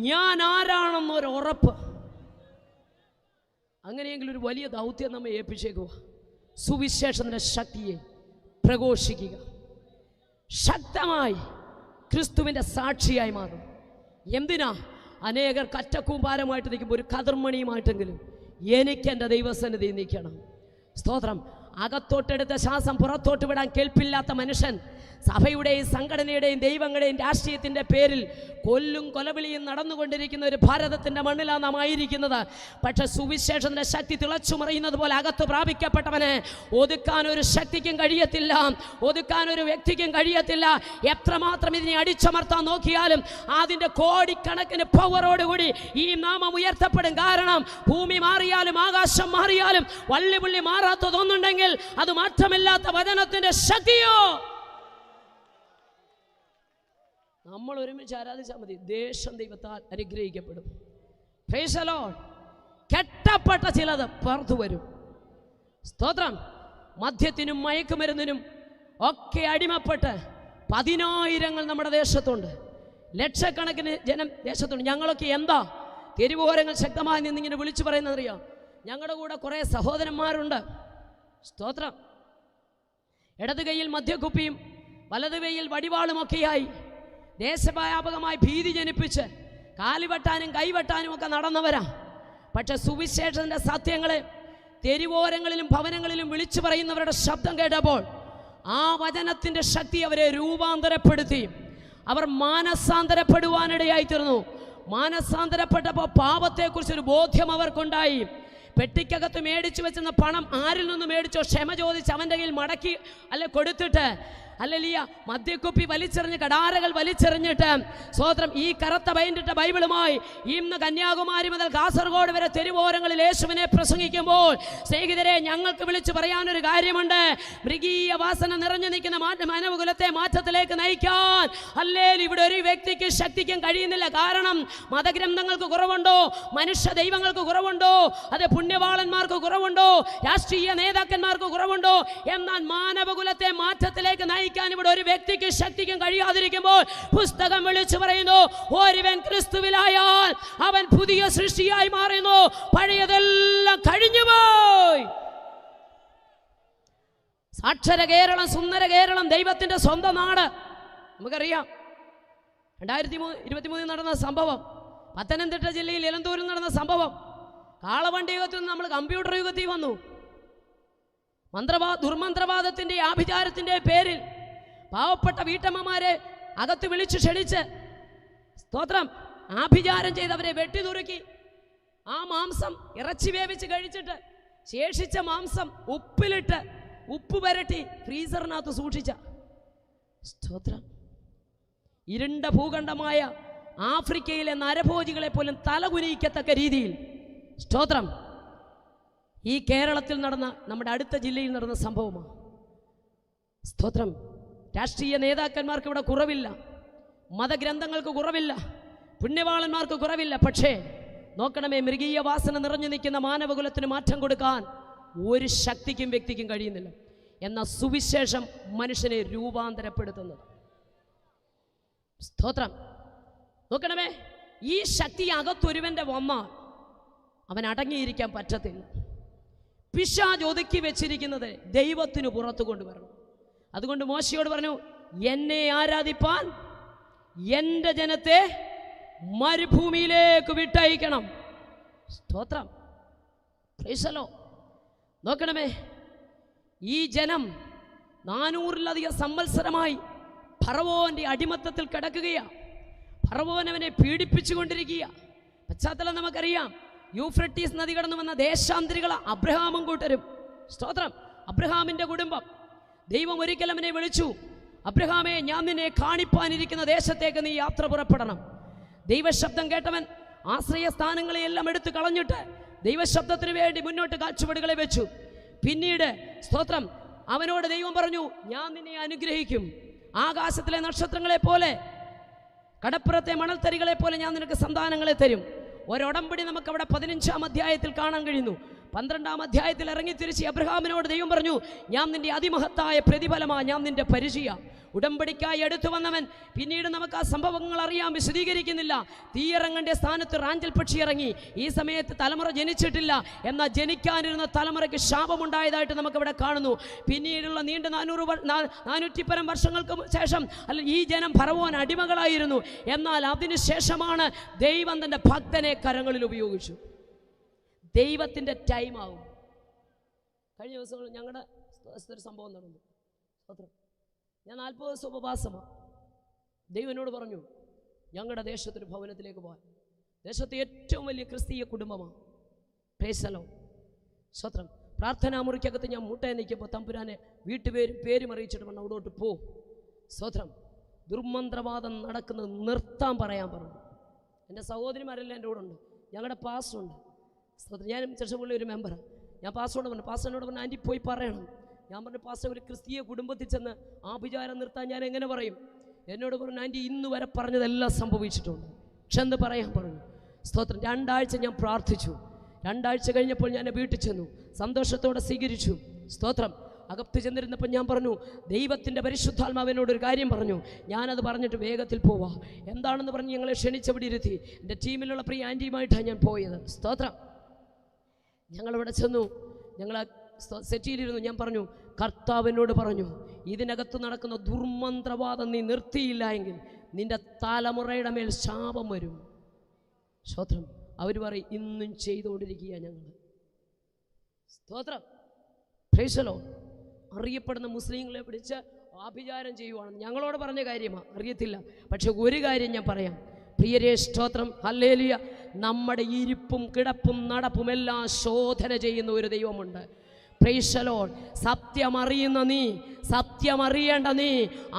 ഞാൻ ആരാണെന്നൊരു ഉറപ്പ്. അങ്ങനെയെങ്കിൽ ഒരു വലിയ ദൗത്യം നമ്മെ ഏൽപ്പിച്ചേക്കുക. സുവിശേഷത്തിന്റെ ശക്തിയെ പ്രഘോഷിക്കുക, ശക്തമായി ക്രിസ്തുവിന്റെ സാക്ഷിയായി മാറും. എന്തിനാ? അനേകർ കറ്റക്കൂമ്പാരമായിട്ട് നിൽക്കുമ്പോൾ ഒരു കതിർമണിയുമായിട്ടെങ്കിലും എനിക്ക് എൻ്റെ ദൈവസന്നിധി നിൽക്കണം. സ്തോത്രം. അകത്തോട്ടെടുത്ത ശ്വാസം പുറത്തോട്ട് വിടാൻ കേൾപ്പില്ലാത്ത മനുഷ്യൻ സഭയുടെയും സംഘടനയുടെയും ദൈവങ്ങളുടെയും രാഷ്ട്രീയത്തിൻ്റെ പേരിൽ കൊല്ലും കൊലവിളിയും നടന്നുകൊണ്ടിരിക്കുന്ന ഒരു ഭാരതത്തിൻ്റെ മണ്ണിലാണ് നാം ആയിരിക്കുന്നത്. പക്ഷെ സുവിശേഷത്തിൻ്റെ ശക്തി തിളച്ചു മറിയുന്നത് പോലെ അകത്ത് പ്രാപിക്കപ്പെട്ടവനെ ഒതുക്കാൻ ഒരു ശക്തിക്കും കഴിയത്തില്ല, ഒതുക്കാൻ ഒരു വ്യക്തിക്കും കഴിയത്തില്ല. എത്രമാത്രം ഇതിനെ അടിച്ചമർത്താൻ നോക്കിയാലും അതിൻ്റെ കോടിക്കണക്കിന് പവറോടുകൂടി ഈ നാമം ഉയർത്തപ്പെടും. കാരണം ഭൂമി മാറിയാലും ആകാശം മാറിയാലും വള്ളിപുള്ളി മാറാത്തതൊന്നുണ്ടെങ്കിൽ അത് മാറ്റമില്ലാത്ത വചനത്തിന്റെ ശക്തിയോ. നമ്മൾ ഒരുമിച്ച് ആരാധിച്ചാൽ മതി. ദേശം ദൈവത്താൽ അനുഗ്രഹിക്കപ്പെടും. Price the Lord. കെട്ടപ്പെട്ട ചിലത് പുറത്തു വരും. സ്തോത്രം. മദ്യത്തിനും മയക്കുമരുന്നിനും ഒക്കെ അടിമപ്പെട്ട് പതിനായിരങ്ങൾ നമ്മുടെ ദേശത്തുണ്ട്, ലക്ഷക്കണക്കിന് ജനം ദേശത്തുണ്ട്. ഞങ്ങളൊക്കെ എന്താ തെരുവോരങ്ങൾ ശക്തമായി നിന്നിങ്ങനെ വിളിച്ചു പറയുന്നതറിയാം. ഞങ്ങളുടെ കൂടെ കുറേ സഹോദരന്മാരുണ്ട്. സ്തോത്രം. ഇടത് കൈയിൽ മദ്യക്കുപ്പിയും വലത് കൈയിൽ വടിവാളുമൊക്കെയായി ദേശവ്യാപകമായി ഭീതി ജനിപ്പിച്ച് കാലുവെട്ടാനും കൈവെട്ടാനും ഒക്കെ നടന്നവരാ. പക്ഷെ സുവിശേഷത്തിന്റെ സത്യങ്ങളെ തെരുവോരങ്ങളിലും ഭവനങ്ങളിലും വിളിച്ചു പറയുന്നവരുടെ ശബ്ദം കേട്ടപ്പോൾ ആ വചനത്തിന്റെ ശക്തി അവരെ രൂപാന്തരപ്പെടുത്തി. അവർ മാനസാന്തരപ്പെടുവാനിടയായി തീർന്നു. മാനസാന്തരപ്പെട്ടപ്പോൾ പാപത്തെക്കുറിച്ചൊരു ബോധ്യം അവർക്കുണ്ടായി. പെട്ടിക്കകത്ത് മേടിച്ചു വെച്ചെന്ന പണം ആരിൽ നിന്ന് മേടിച്ചോ ക്ഷമ ചോദിച്ച് അവൻ്റെ കയ്യിൽ മടക്കി കൊടുത്തിട്ട്, ഹല്ലേലൂയ, മദ്യക്കുപ്പി വലിച്ചെറിഞ്ഞ് കടാരകൾ വലിച്ചെറിഞ്ഞിട്ട്, സ്വോത്രം, ഈ കറുത്ത പെയിന്റിട്ട ബൈബിളുമായി ഇന്ന് കന്യാകുമാരി മുതൽ കാസർഗോഡ് വരെ തെരുവോരങ്ങളിൽ യേശുവിനെ പ്രസംഗിക്കുമ്പോൾ സ്നേഹിതരെ, ഞങ്ങൾക്ക് വിളിച്ചു പറയാനൊരു കാര്യമുണ്ട്. മൃഗീയ വാസന നിറഞ്ഞു നിൽക്കുന്ന മാനവകുലത്തെ മാറ്റത്തിലേക്ക് നയിക്കാൻ ഹല്ലേലൂയ ഇവിടെ ഒരു വ്യക്തിക്ക് ശക്തിക്കും കഴിയുന്നില്ല. കാരണം മതഗ്രന്ഥങ്ങൾക്ക് കുറവുണ്ടോ? മനുഷ്യ ദൈവങ്ങൾക്ക് കുറവുണ്ടോ? അത് പുണ്യവാളന്മാർക്ക് കുറവുണ്ടോ? രാഷ്ട്രീയ നേതാക്കന്മാർക്ക് കുറവുണ്ടോ? എന്നാൽ മാനവകുലത്തെ മാറ്റത്തിലേക്ക് നയിക്കാൻ ആരാധിക്കാൻ ഇവിടെ ഒരു വ്യക്തിക്ക് ശക്തിക്കും കഴിയാതിരിക്കുമ്പോൾ പുസ്തകം വിളിച്ചു പറയുന്നു, ഒരുവൻ ക്രിസ്തുവിലായാൽ അവൻ പുതിയ സൃഷ്ടിയായി മാറുന്നു, പഴയതെല്ലാം കഴിഞ്ഞുപോയി. സാക്ഷര കേരളം, സുന്ദര കേരളം, ദൈവത്തിന്റെ സ്വന്തം നാട്. നമുക്കറിയാം 2023 നടന്ന സംഭവം, പത്തനംതിട്ട ജില്ലയിൽ എലന്തൂരിൽ നടന്ന സംഭവം. കാളവണ്ടി യുഗത്തിൽ നിന്ന് നമ്മൾ കമ്പ്യൂട്ടർ യുഗത്തിൽ വന്നു. ദുർമന്ത്രവാദത്തിന്റെ ആഭിചാരത്തിന്റെ പേരിൽ പാവപ്പെട്ട വീട്ടമ്മമാരെ അകത്ത് വിളിച്ചു ക്ഷണിച്ച്, സ്തോത്രം, ആഭിചാരം ചെയ്തവരെ വെട്ടിനുറുക്കി ആ മാംസം ഇറച്ചി വേവിച്ച് കഴിച്ചിട്ട് ശേഷിച്ച മാംസം ഉപ്പിലിട്ട് ഉപ്പ് പുരട്ടി ഫ്രീസറിനകത്ത് സൂക്ഷിച്ച, സ്തോത്രം, ഇരുണ്ട ഭൂഖണ്ഡമായ ആഫ്രിക്കയിലെ നരഭോജികളെ പോലും തലകുനിക്കത്തക്ക രീതിയിൽ, സ്തോത്രം, ഈ കേരളത്തിൽ നടന്ന, നമ്മുടെ അടുത്ത ജില്ലയിൽ നടന്ന സംഭവമാണ്. സ്തോത്രം. രാഷ്ട്രീയ നേതാക്കന്മാർക്ക് ഇവിടെ കുറവില്ല, മതഗ്രന്ഥങ്ങൾക്ക് കുറവില്ല, പുണ്യവാളന്മാർക്ക് കുറവില്ല. പക്ഷേ നോക്കണമേ, മൃഗീയ വാസന നിറഞ്ഞു നിൽക്കുന്ന മാനവകുലത്തിന് മാറ്റം കൊടുക്കാൻ ഒരു ശക്തിക്കും വ്യക്തിക്കും കഴിയുന്നില്ല. എന്ന സുവിശേഷം മനുഷ്യനെ രൂപാന്തരപ്പെടുത്തുന്നത്. സ്തോത്രം. നോക്കണമേ, ഈ ശക്തി അകത്തൊരുവന്റെ വന്നാൽ അവൻ അടങ്ങിയിരിക്കാൻ പറ്റത്തില്ല. പിശാച് ഒതുക്കി വെച്ചിരിക്കുന്നത് ദൈവത്തിന് പുറത്തു കൊണ്ടുവരണം. അതുകൊണ്ട് മോശയോട് പറഞ്ഞു, എന്നെ ആരാധിപ്പാൻ എൻ്റെ ജനത്തെ മരുഭൂമിയിലേക്ക് വിട്ടയക്കണം. സ്തോത്രം. Price the Lord. നോക്കണമേ, ഈ ജനം 400-ലധികം സംവത്സരമായി ഫറവോന്റെ അടിമത്തത്തിൽ കിടക്കുകയാണ്. ഫറവോൻ അവനെ പീഡിപ്പിച്ചുകൊണ്ടിരിക്കുക. പശ്ചാത്തലം നമുക്കറിയാം. യൂഫ്രട്ടീസ് നദി കടന്നു വന്ന ദേശാന്തരികളെ അബ്രഹാമും കൂട്ടരും. സ്തോത്രം. അബ്രഹാമിന്റെ കുടുംബം. ദൈവം ഒരിക്കൽ അവനെ വിളിച്ചു, അബ്രഹാമേ, ഞാൻ നിന്നെ കാണിപ്പാനിരിക്കുന്ന ദേശത്തേക്ക് നീ യാത്ര പുറപ്പെടണം. ദൈവശബ്ദം കേട്ടവൻ ആശ്രയസ്ഥാനങ്ങളെയെല്ലാം എടുത്തു കളഞ്ഞിട്ട് ദൈവശബ്ദത്തിന് വേണ്ടി മുന്നോട്ട് കാൽച്ചുവടുകളെ വെച്ചു. പിന്നീട്, സ്തോത്രം, അവനോട് ദൈവം പറഞ്ഞു, ഞാൻ നിന്നെ അനുഗ്രഹിക്കും, ആകാശത്തിലെ നക്ഷത്രങ്ങളെ പോലെ, കടപ്പുറത്തെ മണൽത്തരികളെ പോലെ ഞാൻ നിനക്ക് സന്താനങ്ങളെ തരും. ഒരൊടമ്പടി നമുക്കവിടെ 15-ാം അധ്യായത്തിൽ കാണാൻ കഴിയുന്നു. 12-ാം അധ്യായത്തിൽ ഇറങ്ങിത്തിരിച്ച് അബ്രഹാമിനോട് ദൈവം പറഞ്ഞു, ഞാൻ നിന്റെ അതിമഹത്തായ പ്രതിഫലമാണ്, ഞാൻ നിന്റെ പരിചയ. ഉടമ്പടിക്കായി എടുത്തു വന്നവൻ. പിന്നീട് നമുക്ക് ആ സംഭവങ്ങൾ അറിയാം, വിശദീകരിക്കുന്നില്ല. തീയിറങ്ങേണ്ട സ്ഥാനത്ത് റാഞ്ചൽ പക്ഷി ഇറങ്ങി. ഈ സമയത്ത് തലമുറ ജനിച്ചിട്ടില്ല, എന്നാൽ ജനിക്കാനിരുന്ന തലമുറയ്ക്ക് ശാപമുണ്ടായതായിട്ട് നമുക്കിവിടെ കാണുന്നു. പിന്നീടുള്ള നീണ്ട 400 വർഷങ്ങൾക്ക് ശേഷം ഈ ജനം ഫറവോൻ അടിമകളായിരുന്നു. എന്നാൽ അതിനുശേഷമാണ് ദൈവം തൻ്റെ ഭക്തനെ കരങ്ങളിൽ ഉപയോഗിച്ചു. ദൈവത്തിൻ്റെ ടൈമാവും. കഴിഞ്ഞ ദിവസങ്ങളിൽ ഞങ്ങളുടെ ഒരു സംഭവം നടന്നു. ഞാൻ 40 ദിവസം ഉപവാസമാണ്. ദൈവനോട് പറഞ്ഞു, ഞങ്ങളുടെ ദേശത്തൊരു ഭവനത്തിലേക്ക് പോകാൻ. ദേശത്തെ ഏറ്റവും വലിയ ക്രിസ്തീയ കുടുംബമാണ്. Price the Lord. സ്തോത്രം. പ്രാർത്ഥനാ മുറിക്കകത്ത് ഞാൻ മുട്ടയെ നിൽക്കുമ്പോൾ തമ്പുരാനെ പേരും അറിയിച്ചിട്ട് പറഞ്ഞു, അവിടോട്ട് പോ. സ്തോത്രം. ദുർമന്ത്രവാദം നടക്കുന്നത് നിർത്താൻ പറയാൻ പറഞ്ഞു. എൻ്റെ സഹോദരിമാരെല്ലാം എൻ്റെ കൂടെ ഉണ്ട്. ഞങ്ങളുടെ പാസ്റ്ററുണ്ട്. സ്തോത്രം. ഞാനും ചെറുപ്പുള്ളി ഒരു മെമ്പറാണ്. ഞാൻ പാസ്റ്ററോട് പറഞ്ഞു, പാസ്റ്ററിനോട് പറഞ്ഞു, ആൻറ്റി പോയി പറയണം. ഞാൻ പറഞ്ഞു, പാസ്റ്റർ, ഒരു ക്രിസ്തീയ കുടുംബത്തിൽ ചെന്ന് ആഭിചാരം നിർത്താൻ ഞാൻ എങ്ങനെ പറയും? എന്നോട് പറഞ്ഞു, ആൻറ്റി ഇന്ന് വരെ പറഞ്ഞതെല്ലാം സംഭവിച്ചിട്ടുണ്ട്, പക്ഷെ എന്ത് പറയാൻ പറഞ്ഞു. സ്തോത്രം. 2 ആഴ്ച ഞാൻ പ്രാർത്ഥിച്ചു. 2 ആഴ്ച കഴിഞ്ഞപ്പോൾ ഞാൻ വീട്ടിൽ ചെന്നു, സന്തോഷത്തോടെ സ്വീകരിച്ചു. സ്തോത്രം. അകത്ത് ചെന്നിരുന്നപ്പോൾ ഞാൻ പറഞ്ഞു, ദൈവത്തിൻ്റെ പരിശുദ്ധാത്മാവിനോടൊരു കാര്യം പറഞ്ഞു. ഞാനത് പറഞ്ഞിട്ട് വേഗത്തിൽ പോവാ. എന്താണെന്ന് പറഞ്ഞ് ഞങ്ങളെ ക്ഷണിച്ചവിടെ ഇരുത്തി. എൻ്റെ ടീമിലുള്ള പ്രിയ ആൻറ്റിയുമായിട്ടാണ് ഞാൻ പോയത്. സ്തോത്രം. ഞങ്ങളിവിടെ ചെന്നു, ഞങ്ങൾ സെറ്റിയിലിരുന്നു. ഞാൻ പറഞ്ഞു, കർത്താവിനോട് പറഞ്ഞു, ഇതിനകത്ത് നടക്കുന്ന ദുർമന്ത്രവാദം നീ നിർത്തിയില്ല എങ്കിൽ നിന്റെ തലമുറയുടെ മേൽ ശാപം വരും. സ്തോത്രം. അവർ പറയും, ഇന്നും ചെയ്തുകൊണ്ടിരിക്കുക ഞങ്ങൾ. സ്തോത്രം. Price the Lord. അറിയപ്പെടുന്ന മുസ്ലിങ്ങളെ പിടിച്ച് ആഭിചാരം ചെയ്യുവാണ്. ഞങ്ങളോട് പറഞ്ഞ കാര്യമാണ്, അറിയത്തില്ല. പക്ഷെ ഒരു കാര്യം ഞാൻ പറയാം, പ്രിയരേ, സ്തോത്രം, ഹല്ലേലൂയ. നമ്മുടെ ഇരിപ്പും കിടപ്പും നടപ്പും എല്ലാം ശോധന ചെയ്യുന്ന ഒരു ദൈവമുണ്ട്. Price the Lord. സത്യമറിയുന്ന നീ, സത്യമറിയേണ്ട നീ,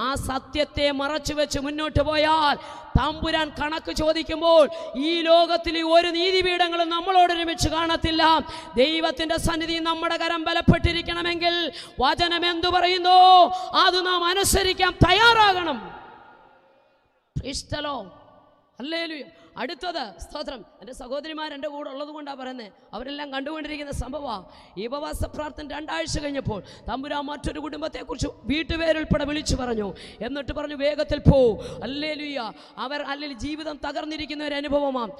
ആ സത്യത്തെ മറച്ചു വെച്ച് മുന്നോട്ട് പോയാൽ തമ്പുരാൻ കണക്ക് ചോദിക്കുമ്പോൾ ഈ ലോകത്തിൽ ഒരു നീതിപീഠങ്ങളും നമ്മളോടൊരുമിച്ച് കാണത്തില്ല. ദൈവത്തിൻ്റെ സന്നിധി നമ്മുടെ കരം ബലപ്പെട്ടിരിക്കണമെങ്കിൽ വചനം എന്തു പറയുന്നു അത് നാം അനുസരിക്കാൻ തയ്യാറാകണം. Price the Lord. ഹല്ലേലൂയ. അടുത്തത് സ്തോത്രം, എൻ്റെ സഹോദരിമാർ എൻ്റെ കൂടെ ഉള്ളത് കൊണ്ടാണ് പറയുന്നത്, അവരെല്ലാം കണ്ടുകൊണ്ടിരിക്കുന്ന സംഭവമാണ്. ഈ ഉപവാസ പ്രാർത്ഥന 2 ആഴ്ച കഴിഞ്ഞപ്പോൾ തമ്പുരാൻ മറ്റൊരു കുടുംബത്തെക്കുറിച്ച് വീട്ടുപേരുൾപ്പെടെ വിളിച്ചു പറഞ്ഞു. എന്നിട്ട് പറഞ്ഞു, വേഗത്തിൽ പോ. ഹല്ലേലൂയ. അവർ അല്ലെങ്കിൽ ജീവിതം തകർന്നിരിക്കുന്ന ഒരു അനുഭവമാണ്,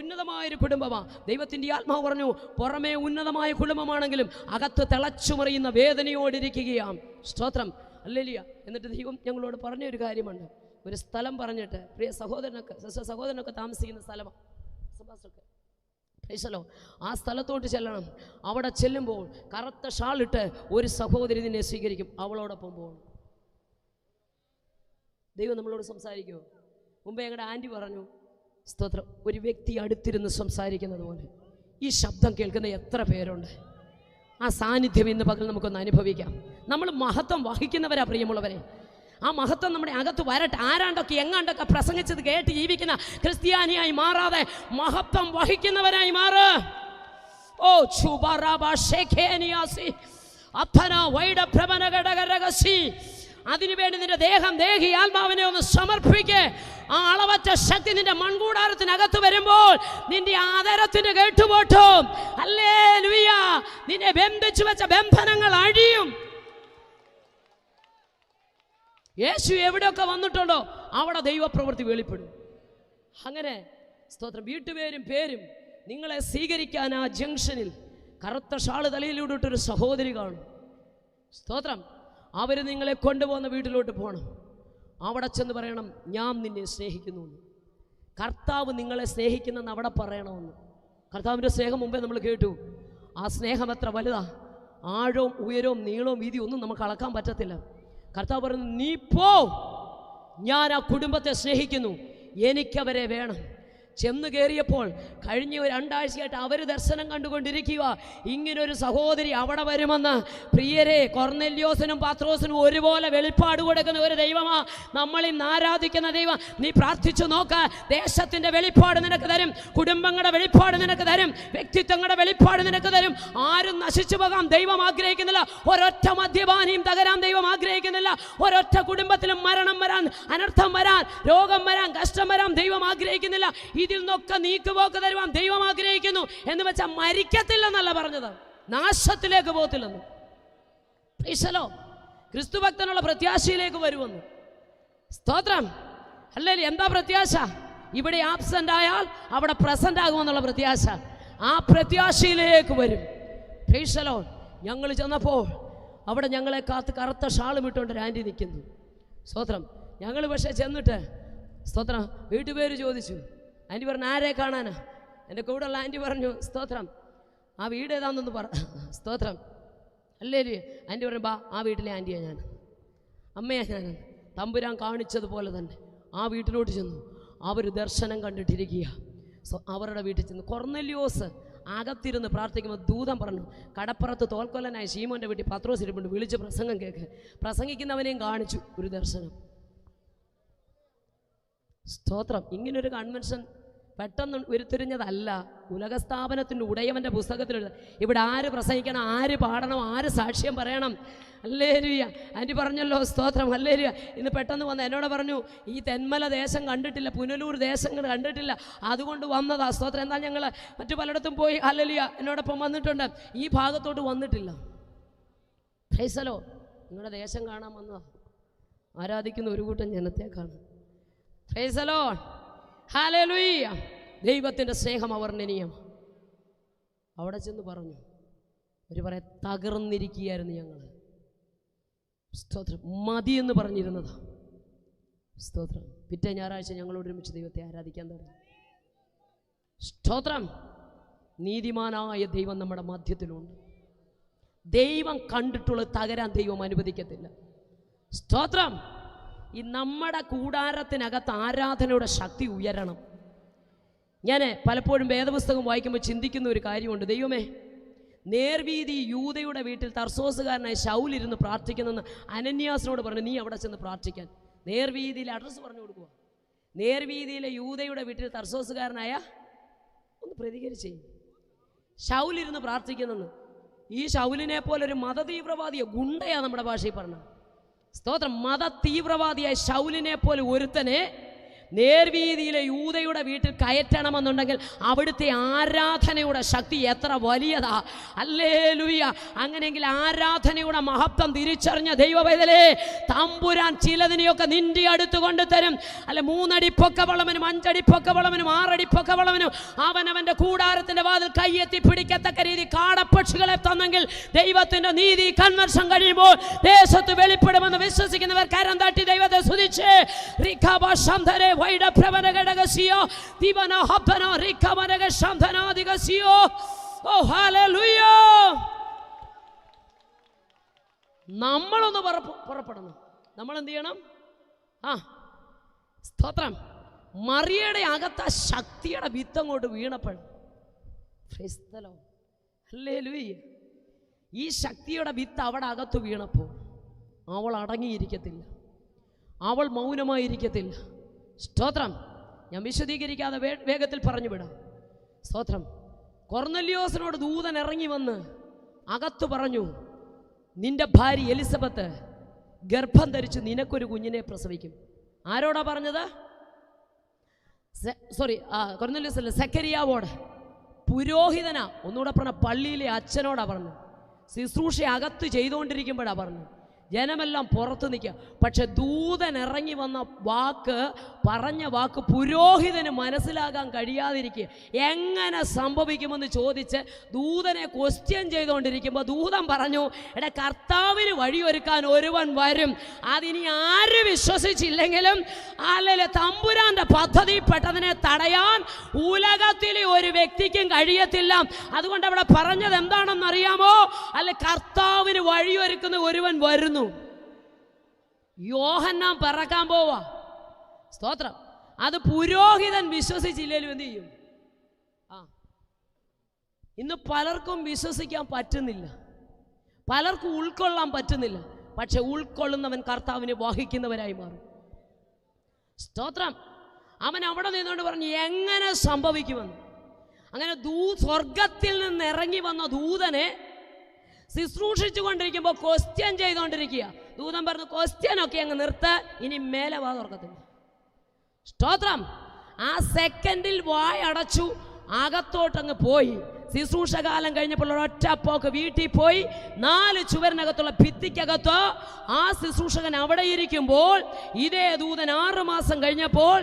ഉന്നതമായൊരു കുടുംബമാണ്. ദൈവത്തിൻ്റെ ആത്മാവ് പറഞ്ഞു, പുറമേ ഉന്നതമായ കുടുംബമാണെങ്കിലും അകത്ത് തിളച്ചുമറിയുന്ന വേദനയോടിരിക്കുകയാണ്. സ്തോത്രം, ഹല്ലേലൂയ. എന്നിട്ട് ദൈവം ഞങ്ങളോട് പറഞ്ഞൊരു കാര്യമുണ്ട്. ഒരു സ്ഥലം പറഞ്ഞിട്ട്, പ്രിയ സഹോദരനൊക്കെ താമസിക്കുന്ന സ്ഥലമാണ്, ആ സ്ഥലത്തോട്ട് ചെല്ലണം. അവിടെ ചെല്ലുമ്പോൾ കറുത്ത ഷാളിട്ട് ഒരു സഹോദരി നിന്നെ സ്വീകരിക്കും, അവളോടൊപ്പം പോകണം. ദൈവം നമ്മളോട് സംസാരിക്കുമോ? മുമ്പേ ഞങ്ങളുടെ ആൻറ്റി പറഞ്ഞു, സ്തോത്രം, ഒരു വ്യക്തി അടുത്തിരുന്ന് സംസാരിക്കുന്നത് പോലെ ഈ ശബ്ദം കേൾക്കുന്ന എത്ര പേരുണ്ട്. ആ സാന്നിധ്യം ഇന്ന് പകൽ നമുക്കൊന്ന് അനുഭവിക്കാം. നമ്മൾ മഹത്വം വഹിക്കുന്നവരാ പ്രിയമുള്ളവരെ. ആ മഹത്വം നമ്മുടെ അകത്ത് വരട്ടെ. ആരാണ്ടൊക്കെ എങ്ങാണ്ടൊക്കെ പ്രസംഗിച്ചത് കേട്ട് ജീവിക്കുന്ന ക്രിസ്ത്യാനിയായി മാറാതെ മഹത്വം വഹിക്കുന്നവരായി മാറ്. ഓ അതിനുവേണ്ടി നിന്റെ ദേഹം, ദേഹി, ആത്മാവിനെ ഒന്ന് സമർപ്പിക്ക്. ആ അളവറ്റ ശക്തി നിന്റെ മൺകൂടാരത്തിനകത്ത് വരുമ്പോൾ നിന്റെ ആദരത്തിന്റെ കേട്ടുപോട്ടും. ഹല്ലേലൂയ. നിന്നെ ബന്ധിച്ചു വെച്ച ബന്ധനങ്ങൾ അഴിയും. യേശു എവിടെയൊക്കെ വന്നിട്ടുണ്ടോ അവിടെ ദൈവപ്രവൃത്തി വെളിപ്പെടും. അങ്ങനെ സ്തോത്രം, വീട്ടുപേരും പേരും നിങ്ങളെ സ്വീകരിക്കാൻ ആ ജംഗ്ഷനിൽ കറുത്ത ഷാള് തലയിലൂടിട്ടൊരു സഹോദരി കാണും. സ്തോത്രം, അവർ നിങ്ങളെ കൊണ്ടുപോകുന്ന വീട്ടിലോട്ട് പോകണം. അവിടെ ചെന്ന് പറയണം, ഞാൻ നിന്നെ സ്നേഹിക്കുന്നു. കർത്താവ് നിങ്ങളെ സ്നേഹിക്കുന്നെന്ന് അവിടെ പറയണമെന്ന്. കർത്താവിൻ്റെ സ്നേഹം മുമ്പേ നമ്മൾ കേട്ടു. ആ സ്നേഹം എത്ര വലുതാ! ആഴവും ഉയരവും നീളവും വീതിയും ഒന്നും നമുക്ക് അളക്കാൻ പറ്റത്തില്ല. കർത്താവ് പറഞ്ഞു, നീ പോ, ഞാൻ ആ കുടുംബത്തെ സ്നേഹിക്കുന്നു, എനിക്കവരെ വേണം. ചെന്ന് കയറിയപ്പോൾ കഴിഞ്ഞ 2 ആഴ്ചയായിട്ട് അവർ ദർശനം കണ്ടുകൊണ്ടിരിക്കുക, ഇങ്ങനൊരു സഹോദരി അവിടെ വരുമെന്ന്. പ്രിയരെ, കൊർന്നല്യോസിനും പത്രോസിനും ഒരുപോലെ വെളിപ്പാട് കൊടുക്കുന്ന ഒരു ദൈവമാ നമ്മളിന്ന് ആരാധിക്കുന്ന ദൈവം. നീ പ്രാർത്ഥിച്ചു നോക്ക, ദേശത്തിൻ്റെ വെളിപ്പാട് നിനക്ക് തരും, കുടുംബങ്ങളുടെ വെളിപ്പാട് നിനക്ക് തരും, വ്യക്തിത്വങ്ങളുടെ വെളിപ്പാട് നിനക്ക് തരും. ആരും നശിച്ചു പോകാൻ ദൈവം ആഗ്രഹിക്കുന്നില്ല. ഒരൊറ്റ മദ്യപാനിയും തകരാൻ ദൈവം ആഗ്രഹിക്കുന്നില്ല. ഒരൊറ്റ കുടുംബത്തിലും മരണം വരാൻ, അനർത്ഥം വരാൻ, രോഗം വരാൻ, കഷ്ടം വരാൻ ദൈവം ആഗ്രഹിക്കുന്നില്ല. ഇതിൽ നിന്നൊക്കെ നീക്കുപോക്ക് തരുവാൻ ദൈവം ആഗ്രഹിക്കുന്നു. എന്ന് വെച്ചാൽ മരിക്കത്തില്ലെന്നല്ല പറഞ്ഞത്, നാശത്തിലേക്ക് പോകത്തില്ലെന്ന്. ക്രിസ്തുഭക്തനുള്ള പ്രത്യാശയിലേക്ക് വരുമെന്ന്. സ്തോത്രം, അല്ലെങ്കിൽ എന്താ പ്രത്യാശ? ഇവിടെ ആബ്സെന്റ് ആയാൽ അവിടെ പ്രസന്റ് ആകുമെന്നുള്ള പ്രത്യാശ. ആ പ്രത്യാശയിലേക്ക് വരും. ഞങ്ങൾ ചെന്നപ്പോൾ അവിടെ ഞങ്ങളെ കാത്ത് കറുത്ത ഷാളും ഇട്ടുകൊണ്ട് ആൻറ്റി നിൽക്കുന്നു. സ്തോത്രം, ഞങ്ങൾ പക്ഷേ ചെന്നിട്ട് സ്തോത്രം വീട്ടുപേര് ചോദിച്ചു. ആൻറ്റി പറഞ്ഞു, ആരെ കാണാനാ? എൻ്റെ കൂടെയുള്ള ആൻറ്റി പറഞ്ഞു, സ്തോത്രം, ആ വീട് ഏതാണെന്നൊന്ന് പറ. സ്തോത്രം, അല്ലേ? ആൻറ്റി പറഞ്ഞു, ബാ, ആ വീട്ടിലെ ആൻറ്റിയാ ഞാൻ, അമ്മയാ ഞാൻ. തമ്പുരാൻ കാണിച്ചതുപോലെ തന്നെ ആ വീട്ടിലോട്ട് ചെന്നു. അവർ ദർശനം കണ്ടിട്ടിരിക്കുക. അവരുടെ വീട്ടിൽ ചെന്ന് കൊർന്നല്യോസ് അകത്തിരുന്ന് പ്രാർത്ഥിക്കുമ്പോൾ ദൂതൻ പറഞ്ഞു, കടപ്പുറത്ത് തോൽക്കൊല്ലനായ ശീമോൻ്റെ വീട്ടിൽ പത്രോസ് ഇരിപ്പുണ്ട്, വിളിച്ച് പ്രസംഗം കേൾക്ക്. പ്രസംഗിക്കുന്നവനെയും കാണിച്ചു ഒരു ദർശനം. സ്തോത്രം, ഇങ്ങനൊരു കൺവെൻഷൻ പെട്ടെന്ന് ഉരുത്തിരിഞ്ഞതല്ല. ഉലകസ്ഥാപനത്തിൻ്റെ ഉടയവൻ്റെ പുസ്തകത്തിൽ ഇവിടെ ആര് പ്രസംഗിക്കണം, ആര് പാടണം, ആര് സാക്ഷ്യം പറയണം. ഹല്ലേലൂയ. ആൻറ്റി പറഞ്ഞല്ലോ, സ്തോത്രം, ഹല്ലേലൂയ. ഇന്ന് പെട്ടെന്ന് വന്ന് എന്നോട് പറഞ്ഞു, ഈ തെന്മല ദേശം കണ്ടിട്ടില്ല, പുനലൂർ ദേശങ്ങൾ കണ്ടിട്ടില്ല, അതുകൊണ്ട് വന്നതാ. സ്തോത്രം, എന്നാൽ ഞങ്ങൾ മറ്റു പലയിടത്തും പോയി, ഹല്ലേലൂയ, എന്നോടൊപ്പം വന്നിട്ടുണ്ട്, ഈ ഭാഗത്തോട്ട് വന്നിട്ടില്ല. പ്രൈസലോ, നിങ്ങളുടെ ദേശം കാണാൻ വന്നതാ. ആരാധിക്കുന്ന ഒരു കൂട്ടം ജനത്തെ കാണും. Price the Lord, hallelujah. ദൈവത്തിൻ്റെ സ്നേഹം അവർണ്ണനീയം. അവിടെ ചെന്ന് പറഞ്ഞു, ഒരു പറയാൻ തകർന്നിരിക്കുകയായിരുന്നു ഞങ്ങൾ. സ്തോത്രം, മതി എന്ന് പറഞ്ഞിരുന്നതാ. സ്തോത്രം, പിറ്റേ ഞായറാഴ്ച ഞങ്ങളോട് ഒരുമിച്ച് ദൈവത്തെ ആരാധിക്കാൻ തുടങ്ങി. സ്തോത്രം, നീതിമാനായ ദൈവം നമ്മുടെ മധ്യത്തിലുണ്ട്. ദൈവം കണ്ടിട്ടുള്ളത് തകരാൻ ദൈവം അനുവദിക്കത്തില്ല. സ്തോത്രം, ഈ നമ്മുടെ കൂടാരത്തിനകത്ത് ആരാധനയുടെ ശക്തി ഉയരണം. ഞാൻ പലപ്പോഴും വേദപുസ്തകം വായിക്കുമ്പോൾ ചിന്തിക്കുന്ന ഒരു കാര്യമുണ്ട്. ദൈവമേ, നേർവീതി യൂദയുടെ വീട്ടിൽ തർസോസുകാരനായ ശൗലിരുന്ന് പ്രാർത്ഥിക്കുന്നെന്ന് അനന്യാസിനോട് പറഞ്ഞു, നീ അവിടെ ചെന്ന് പ്രാർത്ഥിക്കാൻ. നേർവീതിയിലെ അഡ്രസ്സ് പറഞ്ഞു കൊടുക്കുക. നേർവീതിയിലെ യൂദയുടെ വീട്ടിൽ തർസോസുകാരനായ, ഒന്ന് പ്രതികരിച്ചേ, ശൗലിരുന്ന് പ്രാർത്ഥിക്കുന്നെന്ന്. ഈ ശൗലിനെ പോലൊരു മതതീവ്രവാദിയോ ഗുണ്ടയാ നമ്മുടെ ഭാഷയിൽ പറഞ്ഞത്. സ്തോത്രം, മത തീവ്രവാദിയായ ശൗലിനെ പോലെ ഒരുത്തനെ നേർവീതിയിലെ യൂദയുടെ വീട്ടിൽ കയറ്റണമെന്നുണ്ടെങ്കിൽ അവിടുത്തെ ആരാധനയുടെ ശക്തി എത്ര വലിയതാ. ഹല്ലേലൂയ. അങ്ങനെയെങ്കിൽ ആരാധനയുടെ മഹത്വം തിരിച്ചറിഞ്ഞ ദൈവവേദലേ, തമ്പുരാൻ ചിലതിനെയൊക്കെ നിന്റെ അടുത്ത് കൊണ്ടുതരും. അല്ല, 3 അടി പൊക്കവളവനും 5 അടി പൊക്കവളവനും 6 അടി പൊക്കവളവനും അവനവന്റെ കൂടാരത്തിന്റെ വാതിൽ കയ്യെത്തി പിടിക്കത്തക്ക രീതി കാടപ്പക്ഷികളെ തന്നെങ്കിൽ ദൈവത്തിന്റെ നീതി കൺവെൻഷൻ കഴിയുമ്പോൾ ദേശത്ത് വെളിപ്പെടുമെന്ന് വിശ്വസിക്കുന്നവർ കരം തട്ടി ദൈവത്തെ സ്തുതിച്ച് നമ്മളൊന്ന് പുറപ്പെടണം. നമ്മൾ എന്ത് ചെയ്യണം? സ്തോത്രം. മറിയയുടെ അകത്ത ശക്തിയുടെ വിത്തങ്ങോട്ട് വീണപ്പോൾ ഈ ശക്തിയുടെ വിത്ത് അവിടെ അകത്ത് വീണപ്പോൾ അവൾ അടങ്ങിയിരിക്കത്തില്ല, അവൾ മൗനമായിരിക്കത്തില്ല. സ്തോത്രം. ഞാൻ വിശദീകരിക്കാതെ വേഗത്തിൽ പറഞ്ഞു വിടാം. സ്തോത്രം. കൊർന്നല്യോസിനോട് ദൂതൻ ഇറങ്ങി വന്ന് അകത്ത് പറഞ്ഞു, നിന്റെ ഭാര്യ എലിസബത്ത് ഗർഭം ധരിച്ച് നിനക്കൊരു കുഞ്ഞിനെ പ്രസവിക്കും. ആരോടാ പറഞ്ഞത്? കൊർന്നല്യോസ് അല്ല, സെക്കരിയാവോട്. പുരോഹിതനാ, ഒന്നുകൂടെ പറഞ്ഞ പള്ളിയിലെ അച്ഛനോടാ പറഞ്ഞു. ശുശ്രൂഷ അകത്ത് ചെയ്തുകൊണ്ടിരിക്കുമ്പോഴാണ് പറഞ്ഞു. ജനമെല്ലാം പുറത്ത് നിൽക്കുക. പക്ഷെ ദൂതൻ ഇറങ്ങി വന്ന പറഞ്ഞ വാക്ക് പുരോഹിതന് മനസ്സിലാകാൻ കഴിയാതിരിക്കുക. എങ്ങനെ സംഭവിക്കുമെന്ന് ചോദിച്ച് ദൂതനെ ക്വസ്റ്റ്യൻ ചെയ്തുകൊണ്ടിരിക്കുമ്പോൾ ദൂതൻ പറഞ്ഞു, എടാ, കർത്താവിന് വഴിയൊരുക്കാൻ ഒരുവൻ വരും. അതിനി ആര് വിശ്വസിച്ചില്ലെങ്കിലും അല്ലെങ്കിൽ തമ്പുരാന്റെ പദ്ധതിപ്പെട്ടതിനെ തടയാൻ ഉലകത്തിലെ ഒരു വ്യക്തിക്കും കഴിയത്തില്ല. അതുകൊണ്ട് അവിടെ പറഞ്ഞത് എന്താണെന്നറിയാമോ? അല്ല, കർത്താവിന് വഴിയൊരുക്കുന്ന ഒരുവൻ വരുന്നു. യോഹന്നാൻ പിറക്കാൻ പോവാ. സ്തോത്രം. അത് പുരോഹിതൻ വിശ്വസിച്ചില്ലേലും എന്ത് ചെയ്യും? ഇന്ന് പലർക്കും വിശ്വസിക്കാൻ പറ്റുന്നില്ല, പലർക്കും ഉൾക്കൊള്ളാൻ പറ്റുന്നില്ല. പക്ഷെ ഉൾക്കൊള്ളുന്നവൻ കർത്താവിനെ വഹിക്കുന്നവരായി മാറും. സ്തോത്രം. അവൻ അവിടെ നിന്നുകൊണ്ട് പറഞ്ഞു എങ്ങനെ സംഭവിക്കുമെന്ന്. അങ്ങനെ സ്വർഗത്തിൽ നിന്ന് ഇറങ്ങി വന്ന ദൂതനെ ശുശ്രൂഷിച്ചു കൊണ്ടിരിക്കുമ്പോൾ ക്വസ്റ്റ്യൻ ചെയ്തുകൊണ്ടിരിക്കുക. ദൂതൻ പറഞ്ഞു, ക്വസ്റ്റ്യനൊക്കെ അങ്ങ് നിർത്ത, ഇനി മേലെ വാ തുറക്കത്തില്ല. സ്തോത്രം. ആ സെക്കൻഡിൽ വായടച്ചു, അകത്തോട്ടങ്ങ് പോയി. ശുശ്രൂഷകാലം കഴിഞ്ഞപ്പോൾ ഒരൊറ്റ പോക്ക് വീട്ടിൽ പോയി. 4 ചുവരിനകത്തുള്ള ഭിത്തിക്കകത്ത് ആ ശുശ്രൂഷകൻ അവിടെ ഇരിക്കുമ്പോൾ ഇതേ ദൂതൻ 6 മാസം കഴിഞ്ഞപ്പോൾ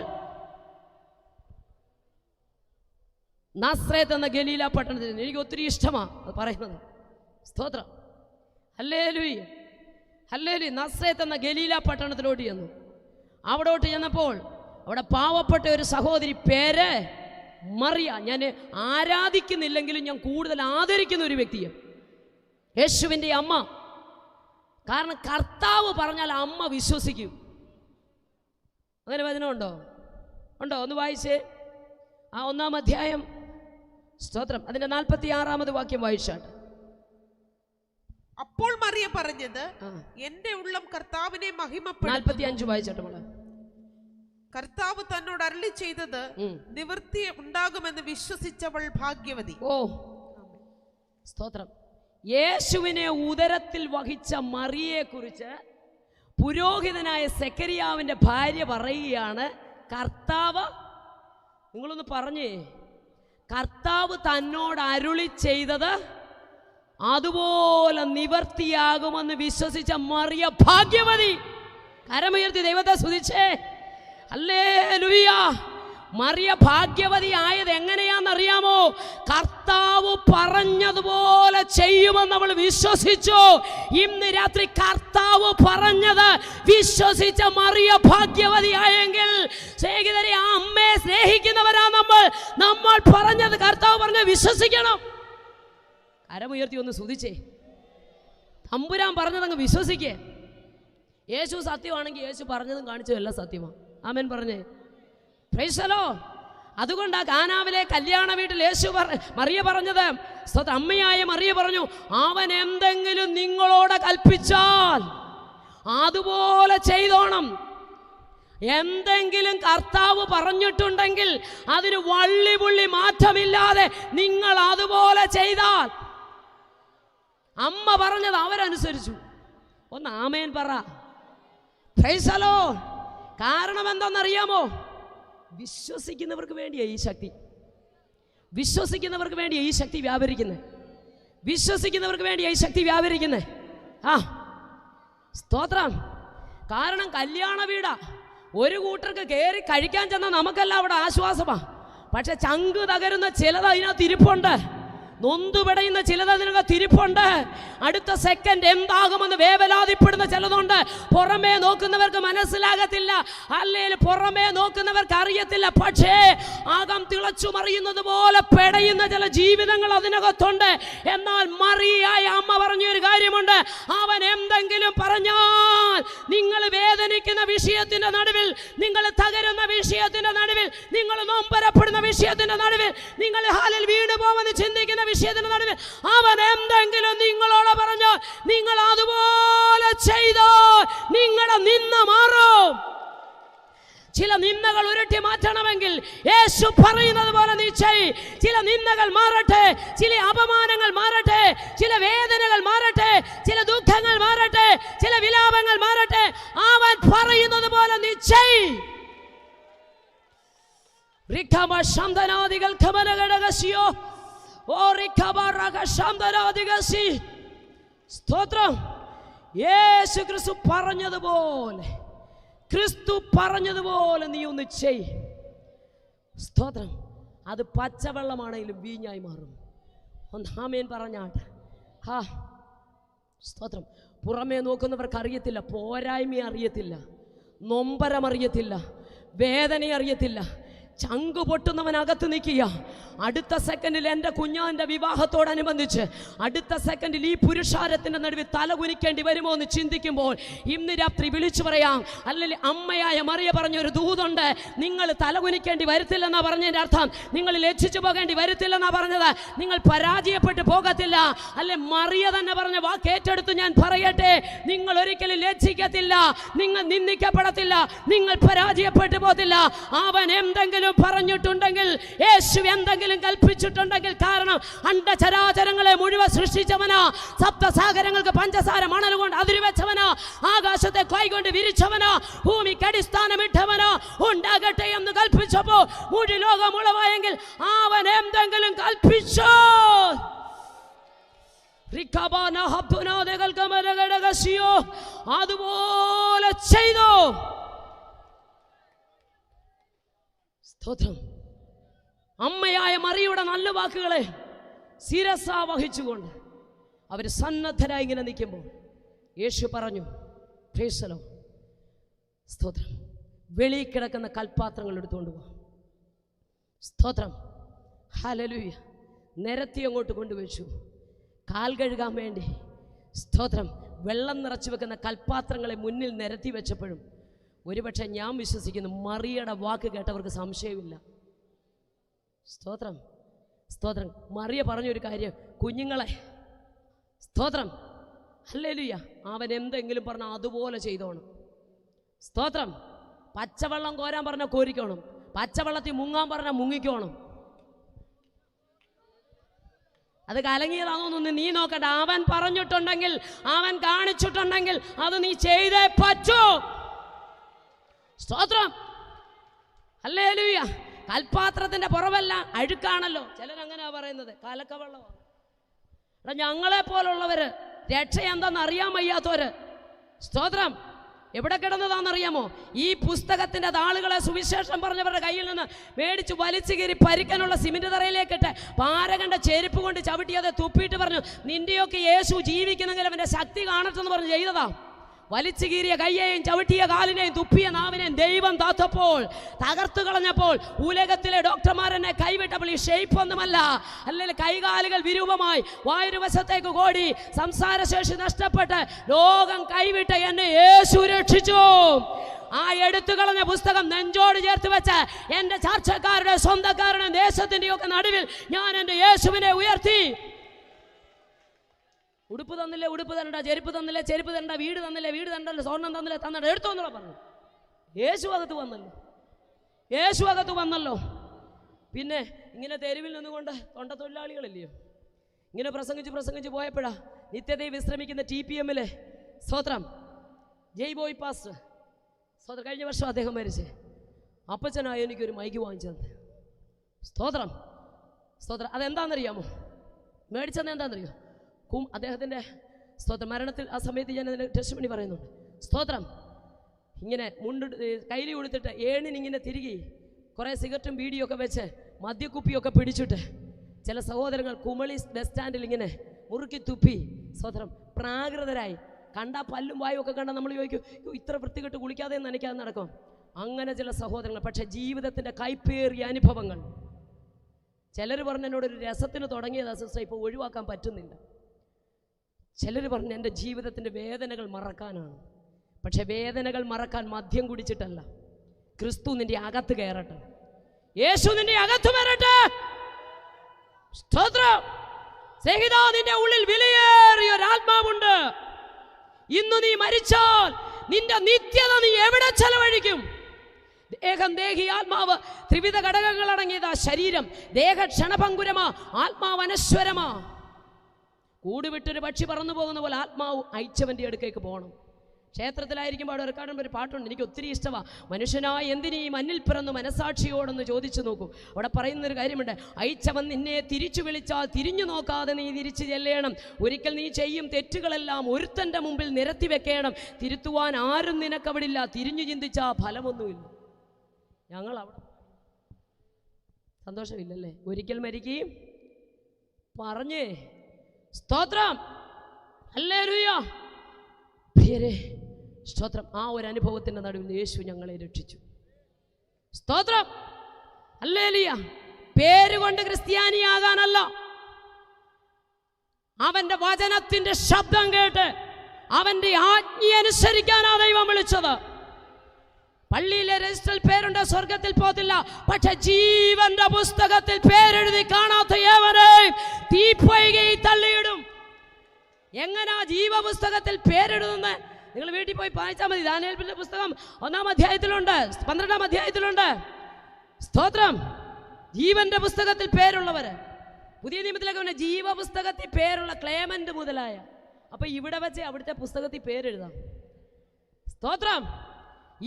നസ്രേത്ത് എന്ന ഗലീല പട്ടണത്തിൽ, എനിക്ക് ഒത്തിരി ഇഷ്ടമാണ് അത് പറയുന്നത്. സ്തോത്രം. Hallelujah, hallelujah. നസ്രേത്ത് എന്ന ഗലീല പട്ടണത്തിലോട്ട് ചെന്നു. അവിടോട്ട് ചെന്നപ്പോൾ അവിടെ പാവപ്പെട്ട ഒരു സഹോദരി, പേര് മറിയ. ഞാൻ ആരാധിക്കുന്നില്ലെങ്കിലും ഞാൻ കൂടുതൽ ആദരിക്കുന്ന ഒരു വ്യക്തിയാണ്, യേശുവിൻ്റെ അമ്മ. കാരണം കർത്താവ് പറഞ്ഞാൽ അമ്മ വിശ്വസിക്കും. അങ്ങനെ വചനമുണ്ടോ? ഉണ്ടോ? ഒന്ന് വായിച്ചേ. ആ 1-ാം അധ്യായം. സ്തോത്രം. അതിൻ്റെ 46-ാമത് വാക്യം വായിച്ചാട്ട്. അപ്പോൾ മറിയ പറഞ്ഞത്, എന്റെ ഉള്ളം കർത്താവിനെ മഹിമപ്പെടുത്തുന്നു. 45 വായിച്ചാട്ട് മോളെ. കർത്താവ് തന്നോട് അരുളി ചെയ്തത് നിവൃത്തി ഉണ്ടാകുമെന്ന് വിശ്വസിച്ചവൾ ഭാഗ്യവതി. ഓ, സ്തോത്രം. യേശുവിനെ ഉദരത്തിൽ വഹിച്ച മറിയയെ കുറിച്ച് പുരോഹിതനായ സെക്കരിയാവിന്റെ ഭാര്യ പറയുകയാണ്, കർത്താവ്, നിങ്ങളൊന്ന് പറഞ്ഞേ, കർത്താവ് തന്നോട് അരുളി ചെയ്തത് അതുപോലെ നിവർത്തിയാകുമെന്ന് വിശ്വസിച്ച മറിയ ഭാഗ്യവതി. കരമുയർത്തി ദൈവത്തെ സ്തുതിച്ചേ. ഹല്ലേലൂയ. മറിയ ഭാഗ്യവതി ആയത് എങ്ങനെയാണെന്നറിയാമോ? കർത്താവ് പറഞ്ഞതുപോലെ ചെയ്യുമെന്ന് അവൾ വിശ്വസിച്ചു. ഇന്ന് രാത്രി കർത്താവ് പറഞ്ഞത് വിശ്വസിച്ച മറിയ ഭാഗ്യവതി ആയെങ്കിൽ, സ്നേഹിതരെ, ആ അമ്മയെ സ്നേഹിക്കുന്നവരാ നമ്മൾ പറഞ്ഞത് കർത്താവ് പറഞ്ഞ് വിശ്വസിക്കണം. കരമുയർത്തി ഒന്ന് സ്തുതിച്ചേ. തമ്പുരാൻ പറഞ്ഞതങ്ങ് വിശ്വസിക്കേ. യേശു സത്യമാണെങ്കിൽ യേശു പറഞ്ഞതും കാണിച്ചതും എല്ലാം സത്യമാണ്. ആമേൻ പറഞ്ഞേ. Price the Lord. അതുകൊണ്ടാ കാനാവിലെ കല്യാണ വീട്ടിൽ മറിയ പറഞ്ഞത്, അമ്മയായ മറിയ പറഞ്ഞു, അവൻ എന്തെങ്കിലും നിങ്ങളോട് കൽപ്പിച്ചാൽ അതുപോലെ ചെയ്തോണം. എന്തെങ്കിലും കർത്താവ് പറഞ്ഞിട്ടുണ്ടെങ്കിൽ അതിന് വള്ളി പുള്ളി മാറ്റമില്ലാതെ നിങ്ങൾ അതുപോലെ ചെയ്താൽ. അമ്മ പറഞ്ഞത് അവരനുസരിച്ചു. ഒന്ന് ആമേൻ പറ. Price the Lord. കാരണം എന്താണെന്നറിയാമോ? വിശ്വസിക്കുന്നവർക്ക് വേണ്ടിയാ ഈ ശക്തി. വിശ്വസിക്കുന്നവർക്ക് വേണ്ടിയാ ഈ ശക്തി വ്യാപരിക്കുന്നത്. വിശ്വസിക്കുന്നവർക്ക് വേണ്ടിയാ ഈ ശക്തി വ്യാപരിക്കുന്നത്. ആ സ്തോത്രം. കാരണം കല്യാണ വീടാ. ഒരു കൂട്ടർക്ക് കയറി കഴിക്കാൻ ചെന്ന നമുക്കെല്ലാം അവിടെ ആശ്വാസമാ. പക്ഷെ ചങ്ക് തകരുന്ന ചിലത് അതിനകത്ത് ഇരിപ്പുണ്ട്. നൊന്തുപടയുന്ന ചിലത് അതിനകത്ത് ഇരിപ്പുണ്ട്. അടുത്ത സെക്കൻഡ് എന്താകുമെന്ന് വേവലാതിപ്പെടുന്ന ചിലതുണ്ട്. പുറമേ നോക്കുന്നവർക്ക് മനസ്സിലാകത്തില്ല, അല്ലെങ്കിൽ പുറമേ നോക്കുന്നവർക്ക് അറിയത്തില്ല. പക്ഷേ അകം തിളച്ചു മറിയുന്നത് പോലെ പെടയുന്ന ചില ജീവിതങ്ങൾ അതിനകത്തുണ്ട്. എന്നാൽ മറിയായ അമ്മ പറഞ്ഞൊരു കാര്യമുണ്ട്. അവൻ എന്തെങ്കിലും പറഞ്ഞാൽ, നിങ്ങൾ വേദനിക്കുന്ന വിഷയത്തിന്റെ നടുവിൽ, നിങ്ങൾ തകരുന്ന വിഷയത്തിന്റെ നടുവിൽ, നിങ്ങൾ നൊമ്പരപ്പെടുന്ന വിഷയത്തിന്റെ നടുവിൽ, നിങ്ങൾ ഹാലിൽ വീണു പോകുമെന്ന് ചിന്തിക്കുന്ന വിഷയത്തിന് നടുവിൽ അവൻ എന്തെങ്കിലും നിങ്ങളോട് പറഞ്ഞു, നിങ്ങൾ അതുപോലെ ചെയ്തോ നിങ്ങളുടെ നിന്ന മാറും. ചില നിന്ദകൾ ഉരുട്ടി മാറ്റണമെങ്കിൽ യേശു പറയുന്നത് പോലെ നീ ചെയ്. ചില നിന്ദകൾ മാറട്ടെ, ചില അപമാനങ്ങൾ മാറട്ടെ, ചില വേദനകൾ മാറട്ടെ, ചില ദുഃഖങ്ങൾ മാറട്ടെ, ചില വിലാപങ്ങൾ മാറട്ടെ. അവൻ പറയുന്നത് പോലെ നീ ചെയ്. സ്തോത്രം. യേശു ക്രിസ്തു പറഞ്ഞതുപോലെ, ക്രിസ്തു പറഞ്ഞതുപോലെ നീ ഒന്ന് ചെയ്. സ്തോത്രം. അത് പച്ചവെള്ളമാണെങ്കിലും വീഞ്ഞായി മാറും. ഒന്നാമേൻ പറഞ്ഞാട്ടെ. ഹാ സ്തോത്രം. പുറമേ നോക്കുന്നവർക്ക് അറിയത്തില്ല, പോരായ്മ അറിയത്തില്ല, നൊമ്പരം അറിയത്തില്ല, വേദന അറിയത്തില്ല. ചങ്ക് പൊട്ടുന്നവനകത്ത് നിൽക്കുക. അടുത്ത സെക്കൻഡിൽ എൻ്റെ കുഞ്ഞാൻ്റെ വിവാഹത്തോടനുബന്ധിച്ച് അടുത്ത സെക്കൻഡിൽ ഈ പുരുഷാരത്തിൻ്റെ നടുവിൽ തല കുനിക്കേണ്ടി വരുമോ എന്ന് ചിന്തിക്കുമ്പോൾ ഇന്ന് രാത്രി വിളിച്ചു പറയാം. അല്ലെങ്കിൽ അമ്മയായ മറിയ പറഞ്ഞൊരു ദൂതുണ്ട്. നിങ്ങൾ തല കുനിക്കേണ്ടി വരത്തില്ലെന്നാ പറഞ്ഞതിൻ്റെ അർത്ഥം. നിങ്ങൾ ലജ്ജിച്ചു പോകേണ്ടി വരത്തില്ലെന്നാ പറഞ്ഞത്. നിങ്ങൾ പരാജയപ്പെട്ടു പോകത്തില്ല. അല്ലെ മറിയ തന്നെ പറഞ്ഞ വാക്കേറ്റെടുത്ത് ഞാൻ പറയട്ടെ, നിങ്ങൾ ഒരിക്കലും ലജ്ജിക്കത്തില്ല, നിങ്ങൾ നിന്ദിക്കപ്പെടത്തില്ല, നിങ്ങൾ പരാജയപ്പെട്ടു പോകത്തില്ല. അവൻ എന്തെങ്കിലും പറഞ്ഞിട്ടുണ്ടെങ്കിൽ, യേശു എന്തെങ്കിലും കൽപ്പിച്ചിട്ടുണ്ടെങ്കിൽ, കാരണം അണ്ഡചരാചരങ്ങളെ മുഴുവൻ സൃഷ്ടിച്ചവനാ, സപ്തസാഗരങ്ങൾക്ക് പഞ്ചസാര മണൽ കൊണ്ട് അതിരുവെച്ചവനാ, ആകാശത്തെ കൈകൊണ്ട് വിരിച്ചവനാ, ഭൂമിക്ക് അടിസ്ഥാനമിട്ടവനാ, ഉണ്ടാകട്ടെ എന്ന് കൽപ്പിച്ചപ്പോ മുഴു ലോകം ഉളവായെങ്കിൽ അവൻ എന്തെങ്കിലും കൽപ്പിച്ചോ? അതുപോലെ ചെയ്തോ? സ്തോത്രം. അമ്മയായ മറിയുടെ നല്ല വാക്കുകളെ ശിരസ വഹിച്ചുകൊണ്ട് അവർ സന്നദ്ധരായി ഇങ്ങനെ നിൽക്കുമ്പോൾ യേശു പറഞ്ഞു, പ്രൈസ് ദി ലോർഡ്. സ്തോത്രം. വെളിയിൽ കിടക്കുന്ന കൽപ്പാത്രങ്ങൾ എടുത്തുകൊണ്ട് പോകാം. സ്തോത്രം. ഹല്ലേലൂയ. നിരത്തി അങ്ങോട്ട് കൊണ്ടുവച്ചു. കാൽ കഴുകാൻ വേണ്ടി സ്തോത്രം വെള്ളം നിറച്ചു വെക്കുന്ന കൽപ്പാത്രങ്ങളെ മുന്നിൽ നിരത്തി വെച്ചപ്പോഴും ഒരുപക്ഷെ ഞാൻ വിശ്വസിക്കുന്നു മറിയയുടെ വാക്ക് കേട്ടവർക്ക് സംശയമില്ല. സ്തോത്രം. സ്തോത്രം. മറിയ പറഞ്ഞൊരു കാര്യം, കുഞ്ഞുങ്ങളെ സ്തോത്രം ഹല്ലേലൂയ അവൻ എന്തെങ്കിലും പറഞ്ഞാൽ അതുപോലെ ചെയ്തോണം. സ്തോത്രം. പച്ചവെള്ളം കോരാൻ പറഞ്ഞാൽ കോരിക്കോണം, പച്ചവെള്ളത്തിൽ മുങ്ങാൻ പറഞ്ഞാൽ മുങ്ങിക്കോണം. അത് കലങ്ങിയതാണെന്നൊന്നും നീ നോക്കണ്ട. അവൻ പറഞ്ഞിട്ടുണ്ടെങ്കിൽ, അവൻ കാണിച്ചിട്ടുണ്ടെങ്കിൽ അത് നീ ചെയ്തേ പറ്റൂ. സ്തോത്രം. ഹല്ലേലൂയ. കൽപ്പാത്രത്തിന്റെ പുറവല്ല അഴുക്കാണല്ലോ. ചിലരങ്ങനെയാ പറയുന്നത്, കലക്കവെള്ളമാണ്. ഞങ്ങളെ പോലുള്ളവര് രക്ഷ എന്താന്ന് അറിയാൻ വയ്യാത്തവര് സ്തോത്രം എവിടെ കിടന്നതാണെന്നറിയാമോ? ഈ പുസ്തകത്തിന്റെ താളുകളെ സുവിശേഷം പറഞ്ഞവരുടെ കയ്യിൽ നിന്ന് മേടിച്ച് വലിച്ചു കീറി പരിക്കാനുള്ള സിമെന്റ് തറയിലേക്കിട്ട് പാരകണ്ട ചെരുപ്പ് കൊണ്ട് ചവിട്ടിയതെ തുപ്പിയിട്ട് പറഞ്ഞു, നിന്റെയൊക്കെ യേശു ജീവിക്കുന്നെങ്കിൽ അവന്റെ ശക്തി കാണട്ടെന്ന് പറഞ്ഞ് ചെയ്തതാ. വലിച്ചു കീറിയ കയ്യെയും ചവിട്ടിയ കാലിനെയും തുപ്പിയ നാവിനെയും ദൈവം താത്തപ്പോൾ, തകർത്തു കളഞ്ഞപ്പോൾ, ഉലകത്തിലെ ഡോക്ടർമാരെന്നെ കൈവിട്ടപ്പോൾ ഈ ഷേപ്പ് ഒന്നുമല്ല, അല്ലെങ്കിൽ കൈകാലുകൾ വിരൂപമായി വായൊരു വശത്തേക്ക് കോടി സംസാരശേഷി നഷ്ടപ്പെട്ട് ലോകം കൈവിട്ട് എന്നെ യേശു രക്ഷിച്ചു. ആ എടുത്തു കളഞ്ഞ പുസ്തകം നെഞ്ചോട് ചേർത്ത് വെച്ച് എൻ്റെ ചർച്ചക്കാരുടെ സ്വന്തക്കാരുടെ ദേശത്തിൻ്റെയൊക്കെ നടുവിൽ ഞാൻ എൻ്റെ യേശുവിനെ ഉയർത്തി. ഉടുപ്പ് തന്നില്ലേ, ഉടുപ്പ് തരണ്ട. ചെരുപ്പ് തന്നില്ലേ, ചെരുപ്പ് തരണ്ട. വീട് തന്നില്ലേ, വീട് തരണ്ടല്ലോ. സ്വർണം തന്നില്ലേ, തന്നണ്ട. എടുത്തോന്നുള്ള പറഞ്ഞു. യേശു അകത്ത് വന്നല്ലോ, യേശു അകത്ത് വന്നല്ലോ. പിന്നെ ഇങ്ങനെ തെരുവിൽ നിന്നുകൊണ്ട് തൊണ്ട തൊഴിലാളികളില്ലയോ ഇങ്ങനെ പ്രസംഗിച്ച് പോയപ്പോഴാ നിത്യതയിൽ വിശ്രമിക്കുന്ന TPM സ്തോത്രം ജയ് ബോയ് പാസ്റ്റർ സ്തോത്രം. കഴിഞ്ഞ വർഷം അദ്ദേഹം മരിച്ചേ. അപ്പച്ചനായ എനിക്കൊരു മൈക്ക് വാങ്ങിച്ചു തന്നെ. സ്തോത്രം, സ്തോത്രം. അതെന്താണെന്നറിയാമോ? മേടിച്ചത് എന്താണെന്നറിയോ? അദ്ദേഹത്തിൻ്റെ സ്തോത്രം മരണത്തിൽ ആ സമയത്ത് ഞാൻ അതിൻ്റെ ടെസ്റ്റ് മണി പറയുന്നുണ്ട്. സ്തോത്രം. ഇങ്ങനെ മുണ്ട് കയ്യിൽ കൊടുത്തിട്ട് ഏണിനിങ്ങനെ തിരികെ കുറേ സിഗരറ്റും ബീഡിയൊക്കെ വെച്ച് മദ്യക്കുപ്പിയൊക്കെ പിടിച്ചിട്ട് ചില സഹോദരങ്ങൾ കുമളി ബസ് സ്റ്റാൻഡിൽ ഇങ്ങനെ മുറുക്കി തുപ്പി സ്തോത്രം പ്രാകൃതരായി കണ്ടാ പല്ലും വായും ഒക്കെ കണ്ടാൽ നമ്മൾ ചോദിക്കും, ഇത്ര വൃത്തികെട്ട് കുളിക്കാതെ നനയ്ക്കാതെ നടക്കും. അങ്ങനെ ചില സഹോദരങ്ങൾ. പക്ഷേ ജീവിതത്തിൻ്റെ കൈപ്പേറിയ അനുഭവങ്ങൾ. ചിലർ പറഞ്ഞ എന്നോടൊരു രസത്തിന് തുടങ്ങിയതാ സിസ്റ്റർ, ഇപ്പോൾ ഒഴിവാക്കാൻ പറ്റുന്നില്ല. ചിലർ പറഞ്ഞ് എൻ്റെ ജീവിതത്തിൻ്റെ വേദനകൾ മറക്കാനാണ്. പക്ഷെ വേദനകൾ മറക്കാൻ മദ്യം കുടിച്ചിട്ടല്ല. ക്രിസ്തു നിന്റെ അകത്ത് കയറട്ടെ, യേശു നിന്റെ അകത്ത് വരട്ടെ. സ്തോത്രം. സ്നേഹിതാ, നിന്റെ ഉള്ളിൽ വിലയേറിയ ഒരു ആത്മാവുണ്ട്. ഇന്ന് നീ മരിച്ചാൽ നിന്റെ നിത്യത നീ എവിടെ ചെലവഴിക്കും? ദേഹം, ദേഹി, ആത്മാവ് ത്രിവിധ ഘടകങ്ങൾ അടങ്ങിയതാ ശരീരം. ദേഹ ക്ഷണഭങ്കുരമാ, ആത്മാവ് അനശ്വരമാ. കൂടുവിട്ടൊരു പക്ഷി പറന്നു പോകുന്ന പോലെ ആത്മാവ് അയച്ചവൻ്റെ അടുക്കേക്ക് പോകണം. ക്ഷേത്രത്തിലായിരിക്കുമ്പോൾ അവിടെ റെക്കോർഡും ഒരു പാട്ടുണ്ട്, എനിക്ക് ഒത്തിരി ഇഷ്ടമാണ്. മനുഷ്യനായി എന്തിനീ മണ്ണിൽ പിറന്നു മനസാക്ഷിയോടൊന്ന് ചോദിച്ചു നോക്കൂ. അവിടെ പറയുന്നൊരു കാര്യമുണ്ട്, അയച്ചവൻ നിന്നെ തിരിച്ചു വിളിച്ചാൽ തിരിഞ്ഞു നോക്കാതെ നീ തിരിച്ചു ചെല്ലണം. ഒരിക്കൽ നീ ചെയ്യും തെറ്റുകളെല്ലാം ഒരുത്തൻ്റെ മുമ്പിൽ നിരത്തി വെക്കണം. തിരുത്തുവാൻ ആരും നിനക്കവിടില്ല. തിരിഞ്ഞു ചിന്തിച്ചാൽ ഫലമൊന്നുമില്ല. ഞങ്ങൾ അവിടെ സന്തോഷമില്ലല്ലേ? ഒരിക്കൽ മരിക്കുകയും പറഞ്ഞേ. സ്തോത്രം, ഹല്ലേലൂയ. പ്രിയരെ, സ്തോത്രം. ആ ഒരു അനുഭവത്തിൻ്റെ നടുവിൽ യേശു ഞങ്ങളെ രക്ഷിച്ചു. സ്തോത്രം, ഹല്ലേലൂയ. പേരുകൊണ്ട് ക്രിസ്ത്യാനിയാകാനല്ല, അവൻ്റെ വചനത്തിൻ്റെ ശബ്ദം കേട്ട് അവൻ്റെ ആജ്ഞ അനുസരിക്കാനാ ദൈവം വിളിച്ചത്. പള്ളിയിലെ രജിസ്റ്ററിൽ പേരുണ്ട്, സ്വർഗത്തിൽ പോകത്തില്ല. പക്ഷെ ജീവന്റെ പുസ്തകത്തിൽ പേരെഴുതി കാണാത്ത ഏവരെയും തീപ്പൊയ്കയിൽ തള്ളിയിടും. എങ്ങനാ ജീവപുസ്തകത്തിൽ പേരെഴുതുന്നത്? നിങ്ങൾ വീട്ടിൽ പോയി വായിച്ചാൽ മതി. ദാനിയേലിന്റെ പുസ്തകം 1-ാം അധ്യായത്തിലുണ്ട്, 12-ാം അധ്യായത്തിലുണ്ട്. സ്തോത്രം. ജീവന്റെ പുസ്തകത്തിൽ പേരുള്ളവര്. പുതിയ നിയമത്തിലൊക്കെ ജീവപുസ്തകത്തിൽ പേരുള്ള ക്ലേമന്റ് മുതലായ. അപ്പൊ ഇവിടെ വെച്ച് അവിടുത്തെ പുസ്തകത്തിൽ പേരെഴുതാം. സ്തോത്രം.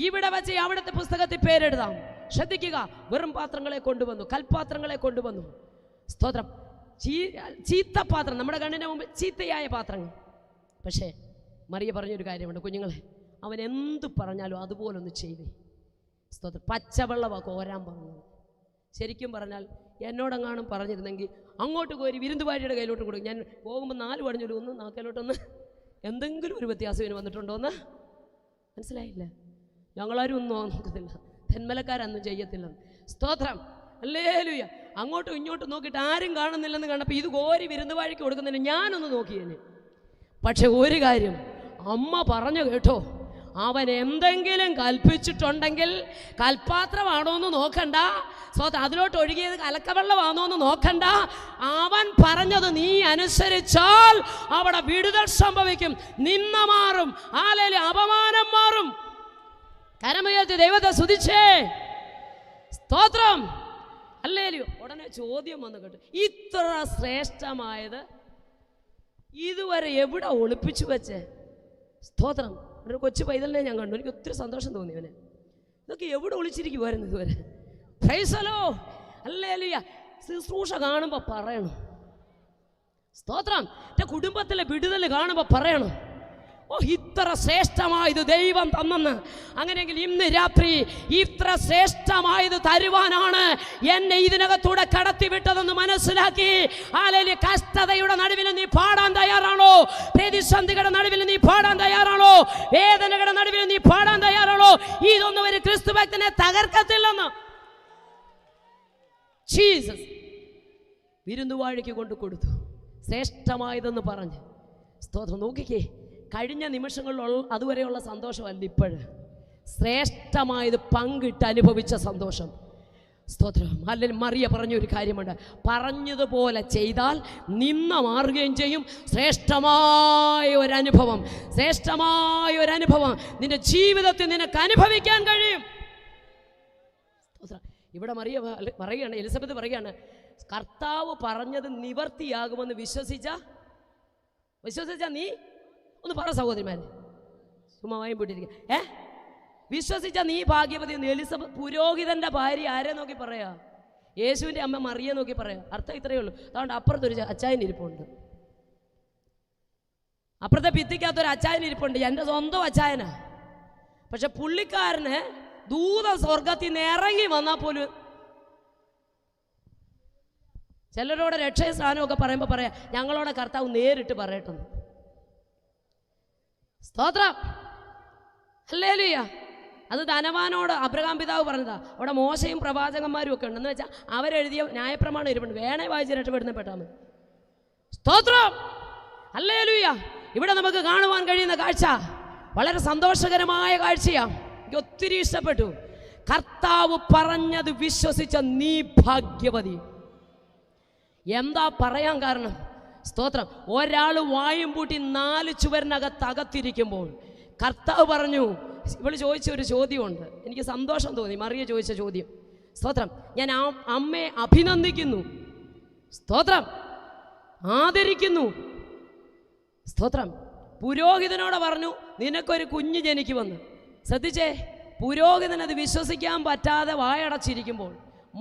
ഇവിടെ വെച്ച് അവിടുത്തെ പുസ്തകത്തിൽ പേരെഴുതാം. ശ്രദ്ധിക്കുക, വെറും പാത്രങ്ങളെ കൊണ്ടുവന്നു, കൽപാത്രങ്ങളെ കൊണ്ടുവന്നു. സ്തോത്രം. ചീത്തപാത്രം, നമ്മുടെ കണ്ണിന് മുമ്പ് ചീത്തയായ പാത്രങ്ങൾ. പക്ഷേ മറിയ പറഞ്ഞൊരു കാര്യമുണ്ട്, കുഞ്ഞുങ്ങളെ, അവൻ എന്ത് പറഞ്ഞാലും അതുപോലൊന്ന് ചെയ്തേ. സ്തോത്രം. പച്ചവെള്ളമാണ് കോരാൻ പറഞ്ഞത്. ശരിക്കും പറഞ്ഞാൽ എന്നോടെങ്ങാനും പറഞ്ഞിരുന്നെങ്കിൽ അങ്ങോട്ട് കോരി വിരുന്നുവാഴിയുടെ കയ്യിലോട്ട് കൊടുക്കും. ഞാൻ പോകുമ്പോൾ 4 പടിഞ്ഞൊരു ഒന്ന് നാക്കിലോട്ടൊന്ന് എന്തെങ്കിലും ഒരു വ്യത്യാസം ഇനി വന്നിട്ടുണ്ടോ എന്ന് മനസ്സിലായില്ല. ഞങ്ങളാരും ഒന്നും നോക്കത്തില്ല, തെന്മലക്കാരൊന്നും ചെയ്യത്തില്ല. സ്തോത്രം, ഹല്ലേലൂയ. അങ്ങോട്ടും ഇങ്ങോട്ടും നോക്കിയിട്ട് ആരും കാണുന്നില്ലെന്ന് കണ്ടപ്പോൾ ഇത് കോരി വിരുന്നുവാഴിക്ക് കൊടുക്കുന്നതിന് ഞാനൊന്ന് നോക്കിയേനെ. പക്ഷെ ഒരു കാര്യം അമ്മ പറഞ്ഞു കേട്ടോ, അവൻ എന്തെങ്കിലും കൽപ്പിച്ചിട്ടുണ്ടെങ്കിൽ കൽപ്പാത്രമാണോ എന്ന് നോക്കണ്ട, സ്തോത്രം, അതിലോട്ട് ഒഴുകിയത് കലക്കവെള്ളമാണോ എന്ന് നോക്കണ്ട. അവൻ പറഞ്ഞത് നീ അനുസരിച്ചാൽ അവിടെ വിടുതൽ സംഭവിക്കും. നിന്ന മാറും, ആലയിലെ അപമാനം മാറും. കരമുയർത്തി ദൈവത്തെ സ്തുതിച്ചേ. സ്തോത്രം, ഹല്ലേലൂയ. ഉടനെ ചോദ്യം വന്നു കേട്ടോ, ഇത്ര ശ്രേഷ്ഠമായത് ഇതുവരെ എവിടെ ഒളിപ്പിച്ചു വെച്ചേ? സ്തോത്രം. ഒരു കൊച്ചു പൈതലിനെ ഞാൻ കണ്ടു, എനിക്ക് ഒത്തിരി സന്തോഷം തോന്നി. അവനെ ഇതൊക്കെ എവിടെ ഒളിച്ചിരിക്കുമായിരുന്നു ഇതുവരെ? Price the Lord, hallelujah. ശുശ്രൂഷ കാണുമ്പോൾ പറയണം. സ്തോത്രം. എൻ്റെ കുടുംബത്തിലെ വിടുതൽ കാണുമ്പോൾ പറയണം, ഓ ഇത്ര ശ്രേഷ്ഠമായത് ദൈവം തന്നെന്ന്. അങ്ങനെയെങ്കിൽ ഇന്ന് രാത്രി ഇത്ര ശ്രേഷ്ഠമായത് തരുവാനാണ് എന്നെ ഇതിനകത്തൂടെ കടത്തിവിട്ടതെന്ന് മനസ്സിലാക്കി, ഹല്ലേലൂയ, കഷ്ടതയുടെ നടുവിൽ നീ പാടാൻ തയ്യാറാണോ? പ്രതിസന്ധികളുടെ നടുവിൽ നീ പാടാൻ തയ്യാറാണോ? വേദനകളുടെ നടുവിൽ നീ പാടാൻ തയ്യാറാണോ? ഇതൊന്നും ഒരു ക്രിസ്തുഭക്തനെ തകർക്കത്തില്ലെന്ന് ജീസസ് വിരുന്നുവാഴിക്ക് കൊണ്ട് കൊടുത്തു. ശ്രേഷ്ഠമായതെന്ന് പറഞ്ഞ്. സ്തോത്രം. നോക്കിക്കേ, കഴിഞ്ഞ നിമിഷങ്ങളിലുള്ള അതുവരെയുള്ള സന്തോഷമല്ല ഇപ്പോഴ്. ശ്രേഷ്ഠമായത് പങ്കിട്ട് അനുഭവിച്ച സന്തോഷം. സ്തോത്രം. അല്ലെങ്കിൽ മറിയ പറഞ്ഞൊരു കാര്യമുണ്ട്, പറഞ്ഞതുപോലെ ചെയ്താൽ നിന്ന മാറുകയും ചെയ്യും. ശ്രേഷ്ഠമായ ഒരനുഭവം, ശ്രേഷ്ഠമായ ഒരനുഭവം നിന്റെ ജീവിതത്തിൽ നിനക്ക് അനുഭവിക്കാൻ കഴിയും. സ്തോത്രം. ഇവിടെ മറിയ പറയുകയാണ്, എലിസബത്ത് പറയുകയാണ്, കർത്താവ് പറഞ്ഞത് നിവർത്തിയാകുമെന്ന് വിശ്വസിച്ച നീ ഒന്ന് പറ സഹോദരിമാരെ, ചുമ്മാ വായും പോയിട്ടിരിക്കുക. വിശ്വസിച്ച നീ ഭാഗ്യവതി എന്ന്. എലിസബത്ത് പുരോഹിതന്റെ ഭാര്യ ആരെ നോക്കി പറയാ? യേശുവിൻ്റെ അമ്മ മറിയെ നോക്കി പറയാം. അർത്ഥം ഇത്രയേ ഉള്ളൂ. അതുകൊണ്ട് അപ്പുറത്തൊരു അച്ചായൻ ഇരിപ്പുണ്ട്, അപ്പുറത്തെ ഭിത്തിക്കകത്തൊരു അച്ചായൻ ഇരിപ്പുണ്ട്, എൻ്റെ സ്വന്തം അച്ചായനാ. പക്ഷെ പുള്ളിക്കാരന് ദൂതൻ സ്വർഗത്തിൽ നിന്ന് ഇറങ്ങി വന്നാൽ പോലും ചിലരോടെ രക്ഷയ സ്ഥാനമൊക്കെ പറയുമ്പോൾ പറയാം, ഞങ്ങളോടെ കർത്താവ് നേരിട്ട് പറയട്ടെന്ന്. സ്തോത്രം, ഹല്ലേലൂയ. അത് ധനവാനോട് അബ്രഹാം പിതാവ് പറഞ്ഞതാ. അവിടെ മോശയും പ്രവാചകന്മാരും ഒക്കെ ഉണ്ട്. എന്ന് വെച്ചാൽ അവരെഴുതിയ ന്യായപ്രമാണം ഇരിപ്പുണ്ട്. വേണേ വായിച്ച് രക്ഷപ്പെടുന്ന പെട്ടാൽ മതി. സ്തോത്രം, ഹല്ലേലൂയ. ഇവിടെ നമുക്ക് കാണുവാൻ കഴിയുന്ന കാഴ്ച വളരെ സന്തോഷകരമായ കാഴ്ചയാണ്. എനിക്ക് ഒത്തിരി ഇഷ്ടപ്പെട്ടു. കർത്താവ് പറഞ്ഞത് വിശ്വസിച്ച നീ ഭാഗ്യവതി. എന്താ പറയാൻ കാരണം? സ്തോത്രം. ഒരാൾ വായും പൂട്ടി 4 ചുവരിനകത്ത് അകത്തിരിക്കുമ്പോൾ കർത്താവ് പറഞ്ഞു, ഇവള് ചോദിച്ച ഒരു ചോദ്യമുണ്ട്, എനിക്ക് സന്തോഷം തോന്നി. മറിയ ചോദിച്ച ചോദ്യം. സ്തോത്രം. ഞാൻ അമ്മയെ അഭിനന്ദിക്കുന്നു, സ്തോത്രം, ആദരിക്കുന്നു. സ്തോത്രം. പുരോഹിതനോട് പറഞ്ഞു നിനക്കൊരു കുഞ്ഞ് ജനിക്കുമെന്ന്. ശ്രദ്ധിച്ചേ, പുരോഹിതനത് വിശ്വസിക്കാൻ പറ്റാതെ വായടച്ചിരിക്കുമ്പോൾ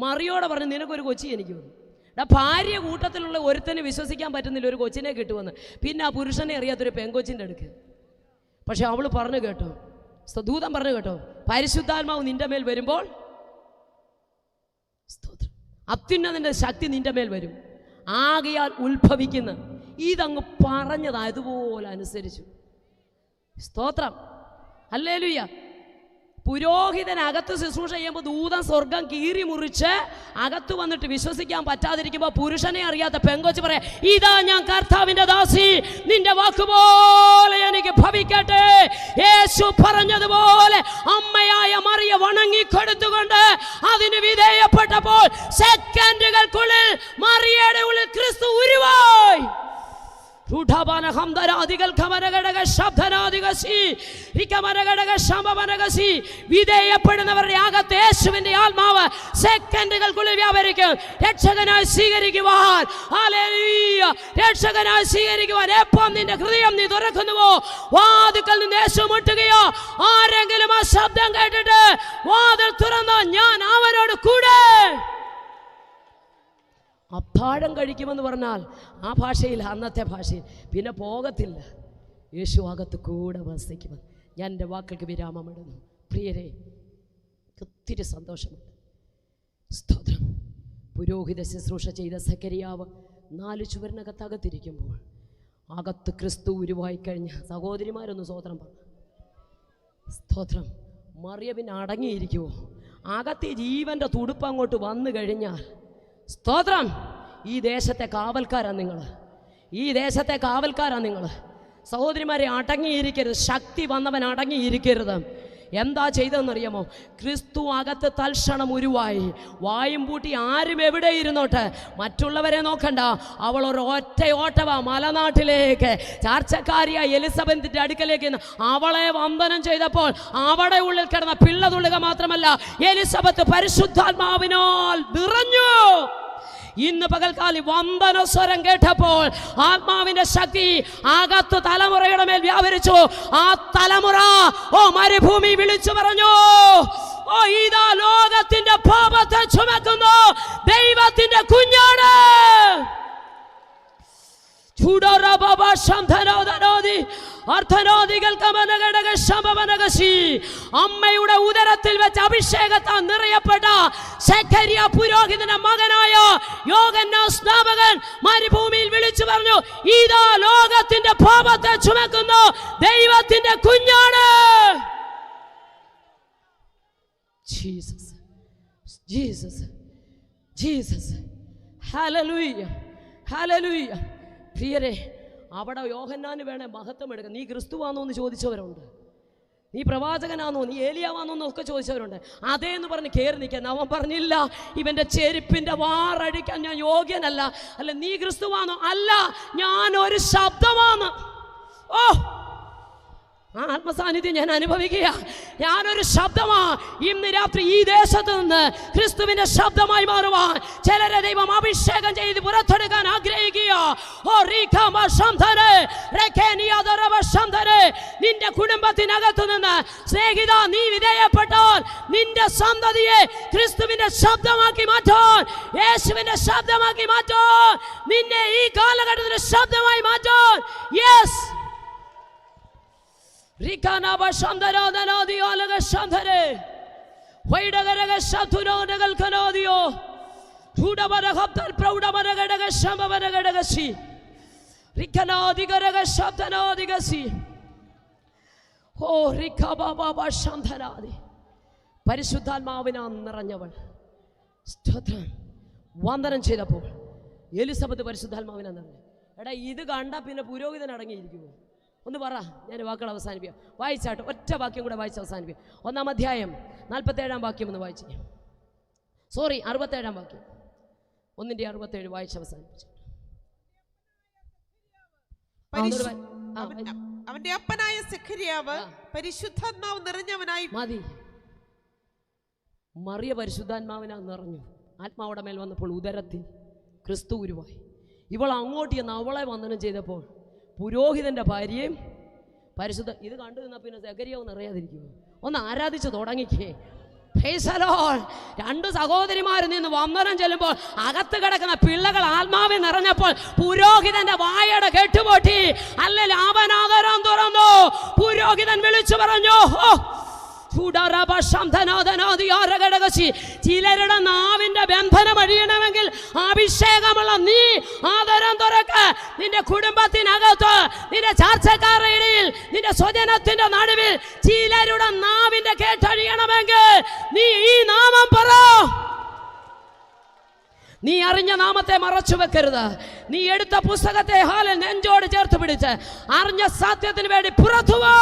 മറിയോടെ പറഞ്ഞു നിനക്കൊരു കൊച്ചി ജനിക്കുമെന്ന്. ഭാര്യ കൂട്ടത്തിലുള്ള ഒരുത്തന് വിശ്വസിക്കാൻ പറ്റുന്നില്ല ഒരു കൊച്ചിനെ കിട്ടുമെന്ന്. പിന്നെ ആ പുരുഷനെ അറിയാത്തൊരു പെങ്കൊച്ചിൻ്റെ അടുക്ക്. പക്ഷെ അവൾ പറഞ്ഞു കേട്ടോ, ദൂതൻ പറഞ്ഞു കേട്ടോ, പരിശുദ്ധാത്മാവ് നിന്റെ മേൽ വരുമ്പോൾ അത്യുന്നതിൻ്റെ ശക്തി നിന്റെ മേൽ വരും, ആകയാൽ ഉത്ഭവിക്കുന്ന. ഇതങ്ങ് പറഞ്ഞത് അതുപോലെ അനുസരിച്ചു. സ്തോത്രം, ഹല്ലേലൂയ. പുരോഹിതൻ അകത്ത് ശുശ്രൂഷ ചെയ്യുമ്പോൾ ദൂതൻ സ്വർഗം കീറി മുറിച്ച് അകത്ത് വന്നിട്ട് വിശ്വസിക്കാൻ പറ്റാതിരിക്കുമ്പോൾ പുരുഷനെ അറിയാത്ത പെങ്കൊച്ച് പറയാ, ഇതാ ഞാൻ കർത്താവിന്റെ ദാസി, നിന്റെ വാക്കുപോലെ എനിക്ക് ഭവിക്കട്ടെ. യേശു പറഞ്ഞതുപോലെ അമ്മയായ മറിയ വണങ്ങിക്കൊടുത്തുകൊണ്ട് അതിന് വിധേയപ്പെട്ടപ്പോൾ സെക്കൻഡുകൾക്കുള്ളിൽ മറിയയുടെ ഉള്ളിൽ ക്രിസ്തു ഉരുവായി. വിധേയപ്പെടുന്നവരുടെ അകത്ത് യേശുവിന്റെ ആത്മാവ് സെക്കൻഡുകൾക്കുള്ളിൽ വ്യാപരിക്കും. രക്ഷകനായി സ്വീകരിക്കുവാൻ, രക്ഷകനായി സ്വീകരിക്കുവാൻ എപ്പം നിന്റെ ഹൃദയം നീ തുറക്കുന്നുവോ, വാതിൽക്കൽ നിന്ന് യേശു മുട്ടുകയോ, ആരെങ്കിലും ആ ശബ്ദം കേട്ടിട്ട് വാതിൽ തുറന്നോ, ഞാൻ അവനോട് കൂടെ അത്താഴം കഴിക്കുമെന്ന് പറഞ്ഞാൽ ആ ഭാഷയിൽ, അന്നത്തെ ഭാഷയിൽ പിന്നെ പോകത്തില്ല. യേശു അകത്ത് കൂടെ വസിക്കുമെന്ന്. ഞാൻ എൻ്റെ വാക്കുകൾക്ക് വിരാമമിടുന്നു. പ്രിയരെ, ഒത്തിരി സന്തോഷമുണ്ട്. സ്തോത്രം. പുരോഹിത ശുശ്രൂഷ ചെയ്ത സക്കരിയാവ് 4 ചുവരിനകത്തകത്തിരിക്കുമ്പോൾ അകത്ത് ക്രിസ്തു ഉരുവായി കഴിഞ്ഞ സഹോദരിമാരൊന്ന് സ്തോത്രം പറഞ്ഞു. സ്തോത്രം. മറിയ പിന്നെ അടങ്ങിയിരിക്കുമോ? അകത്ത് ജീവൻ്റെ തുടുപ്പ് അങ്ങോട്ട് വന്നു കഴിഞ്ഞാൽ, സ്തോത്രം, ഈ ദേശത്തെ കാവൽക്കാരാണ് നിങ്ങൾ, ഈ ദേശത്തെ കാവൽക്കാരാണ് നിങ്ങൾ. സഹോദരിമാരെ, അടങ്ങിയിരിക്കരുത്. ശക്തി വന്നവൻ അടങ്ങിയിരിക്കരുത്. എന്താ ചെയ്തതെന്നറിയാമോ? ക്രിസ്തു അകത്ത് തൽക്ഷണം ഉരുവായി. വായും പൂട്ടി ആരും എവിടെ ഇരുന്നോട്ടെ, മറ്റുള്ളവരെ നോക്കണ്ട. അവൾ ഒരു ഒറ്റ ഓട്ടവാ മലനാട്ടിലേക്ക്, ചാർച്ചക്കാരിയായ എലിസബത്തിന്റെ അടുക്കലേക്ക്. അവളെ വന്ദനം ചെയ്തപ്പോൾ അവിടെ ഉള്ളിൽ കിടന്ന പിള്ള തുള്ളുക മാത്രമല്ല, എലിസബത്ത് പരിശുദ്ധാത്മാവിനാൽ നിറഞ്ഞു. ഇന്ന് പകൽക്കാലം വന്ദന സ്വരം കേട്ടപ്പോൾ ആത്മാവിന്റെ ശക്തി അകത്ത് തലമുറയുടെ മേൽ വ്യാപരിച്ചു. ആ തലമുറ മരുഭൂമി വിളിച്ചു പറഞ്ഞു, ഇതാ ലോകത്തിന്റെ പാപത്തെ ചുമക്കുന്നു ദൈവത്തിന്റെ കുഞ്ഞാണ്. അമ്മയുടെ ഉദരത്തിൽ വെച്ച് അഭിഷേകത്താൽ നിറയപ്പെട്ട സഖരിയ പുരോഹിതന്റെ മകനായ യോഹന്നാൻ സ്നാപകൻ മരുഭൂമിയിൽ വിളിച്ചു പറഞ്ഞു, ഇതാ ലോകത്തിന്റെ പാപത്തെ ചുമക്കുന്നു ദൈവത്തിന്റെ കുഞ്ഞാണ്. Jesus, Jesus, Jesus. Hallelujah, hallelujah. പ്രിയരെ, അവിടെ യോഹന്നാന് വേണേ മഹത്വം എടുക്കാം. നീ ക്രിസ്തുവാണോ എന്ന് ചോദിച്ചവരുണ്ട്, നീ പ്രവാചകനാണോ, നീ ഏലിയാവാണോ എന്നൊക്കെ ചോദിച്ചവരുണ്ട്. അതേന്ന് പറഞ്ഞ് കയറി നിൽക്കാൻ അവൻ പറഞ്ഞില്ല, ഇവൻ്റെ ചെരുപ്പിൻ്റെ വാറടിക്കാൻ ഞാൻ യോഗ്യനല്ല. അല്ല, നീ ക്രിസ്തുവാണോ? അല്ല, ഞാൻ ഒരു ശബ്ദമാണ്. ആ ആത്മസാന്നിധ്യം ഞാൻ അനുഭവിക്കുക. ഞാനൊരു ശബ്ദമാ ഇന്ന് രാത്രി ഈ ദേശത്ത് നിന്ന് ക്രിസ്തുവിന്റെ ശബ്ദമായി മാറുവാൻ ചിലരെ ദൈവം അഭിഷേകം ചെയ്ത് പുറത്തെടുക്കാൻ ആഗ്രഹിക്കുക. നിന്റെ കുടുംബത്തിനകത്തു നിന്ന് സ്നേഹിത നീ വിധേയപ്പെട്ടാൽ നിന്റെ സന്തതിയെ ക്രിസ്തുവിന്റെ ശബ്ദമാക്കി മാറ്റാൻ, യേശുവിന്റെ ശബ്ദമാക്കി മാറ്റാൻ, നിന്നെ ഈ കാലഘട്ടത്തിന്റെ ശബ്ദമായി മാറ്റാൻ. യെസ്, പരിശുദ്ധാത്മാവിനാ നിറഞ്ഞവൾ. വന്ദനം ചെയ്തപ്പോൾ എലിസബത്ത് പരിശുദ്ധാത്മാവിനാ നിറഞ്ഞു. എടാ ഇത് കണ്ട പിന്നെ പുരോഹിതൻ അടങ്ങിയിരിക്കുമോ? ഒന്ന് പറ, ഞാൻ വാക്കുകൾ അവസാനിപ്പിക്കാം. വായിച്ചാട്ടോ, ഒറ്റ വാക്യം കൂടെ വായിച്ച് അവസാനിപ്പിക്കാം. 1-ാം അധ്യായം 47-ാം വാക്യം ഒന്ന് വായിച്ചു. 67-ാം വാക്യം, 1:67 വായിച്ച് അവസാനിപ്പിച്ചു. അവന്റെ അപ്പനായ സെഖര്യാവ് പരിശുദ്ധാത്മാവ് നിറഞ്ഞവനായി മതി. മറിയ പരിശുദ്ധാത്മാവിനാ നിറഞ്ഞു. ആത്മാവിടെ മേൽ വന്നപ്പോൾ ഉദരത്തിൽ ക്രിസ്തു ഉരുവായി. ഇവൾ അങ്ങോട്ട് ചെന്ന് അവളെ വന്ദനം ചെയ്തപ്പോൾ പുരോഹിതന്റെ ഭാര്യയും പരിശുദ്ധ ഇത് കണ്ടു നിന്നാൽ പിന്നെ സെഖര്യാവ് നിറയാതിരിക്കുമോ? ഒന്ന് ആരാധിച്ച് തുടങ്ങിക്കേ. രണ്ട് സഹോദരിമാരിൽ നിന്ന് വന്ദനം ചെല്ലുമ്പോൾ അകത്ത് കിടക്കുന്ന പിള്ളകൾ ആത്മാവിൽ നിറഞ്ഞപ്പോൾ പുരോഹിതന്റെ വായയുടെ കെട്ടുപൊട്ടി. അല്ലെങ്കിൽ അവനാദരം തുറന്നു. പുരോഹിതൻ വിളിച്ചു പറഞ്ഞു, ചിലരുടെ നാവിന്റെ ബന്ധനം അഴിയണമെങ്കിൽ അഭിഷേകമുള്ള നീ ആദരം തുറക്ക. നിന്റെ കുടുംബത്തിനകത്ത്, നിന്റെ ചർച്ചക്കാരുടെ ഇടയിൽ, നിന്റെ സ്വജനത്തിന്റെ നടുവിൽ ചിലരുടെ നാവിന്റെ കേട്ടഴിയണമെങ്കിൽ നീ ഈ നാമം പറ. നീ അറിഞ്ഞ നാമത്തെ മറച്ചു വെക്കരുത്. നീ എടുത്ത പുസ്തകത്തെ ഹാലിൽ നെഞ്ചോട് ചേർത്ത് പിടിച്ച് അറിഞ്ഞ സത്യത്തിന് വേണ്ടി പുറത്തു പോ.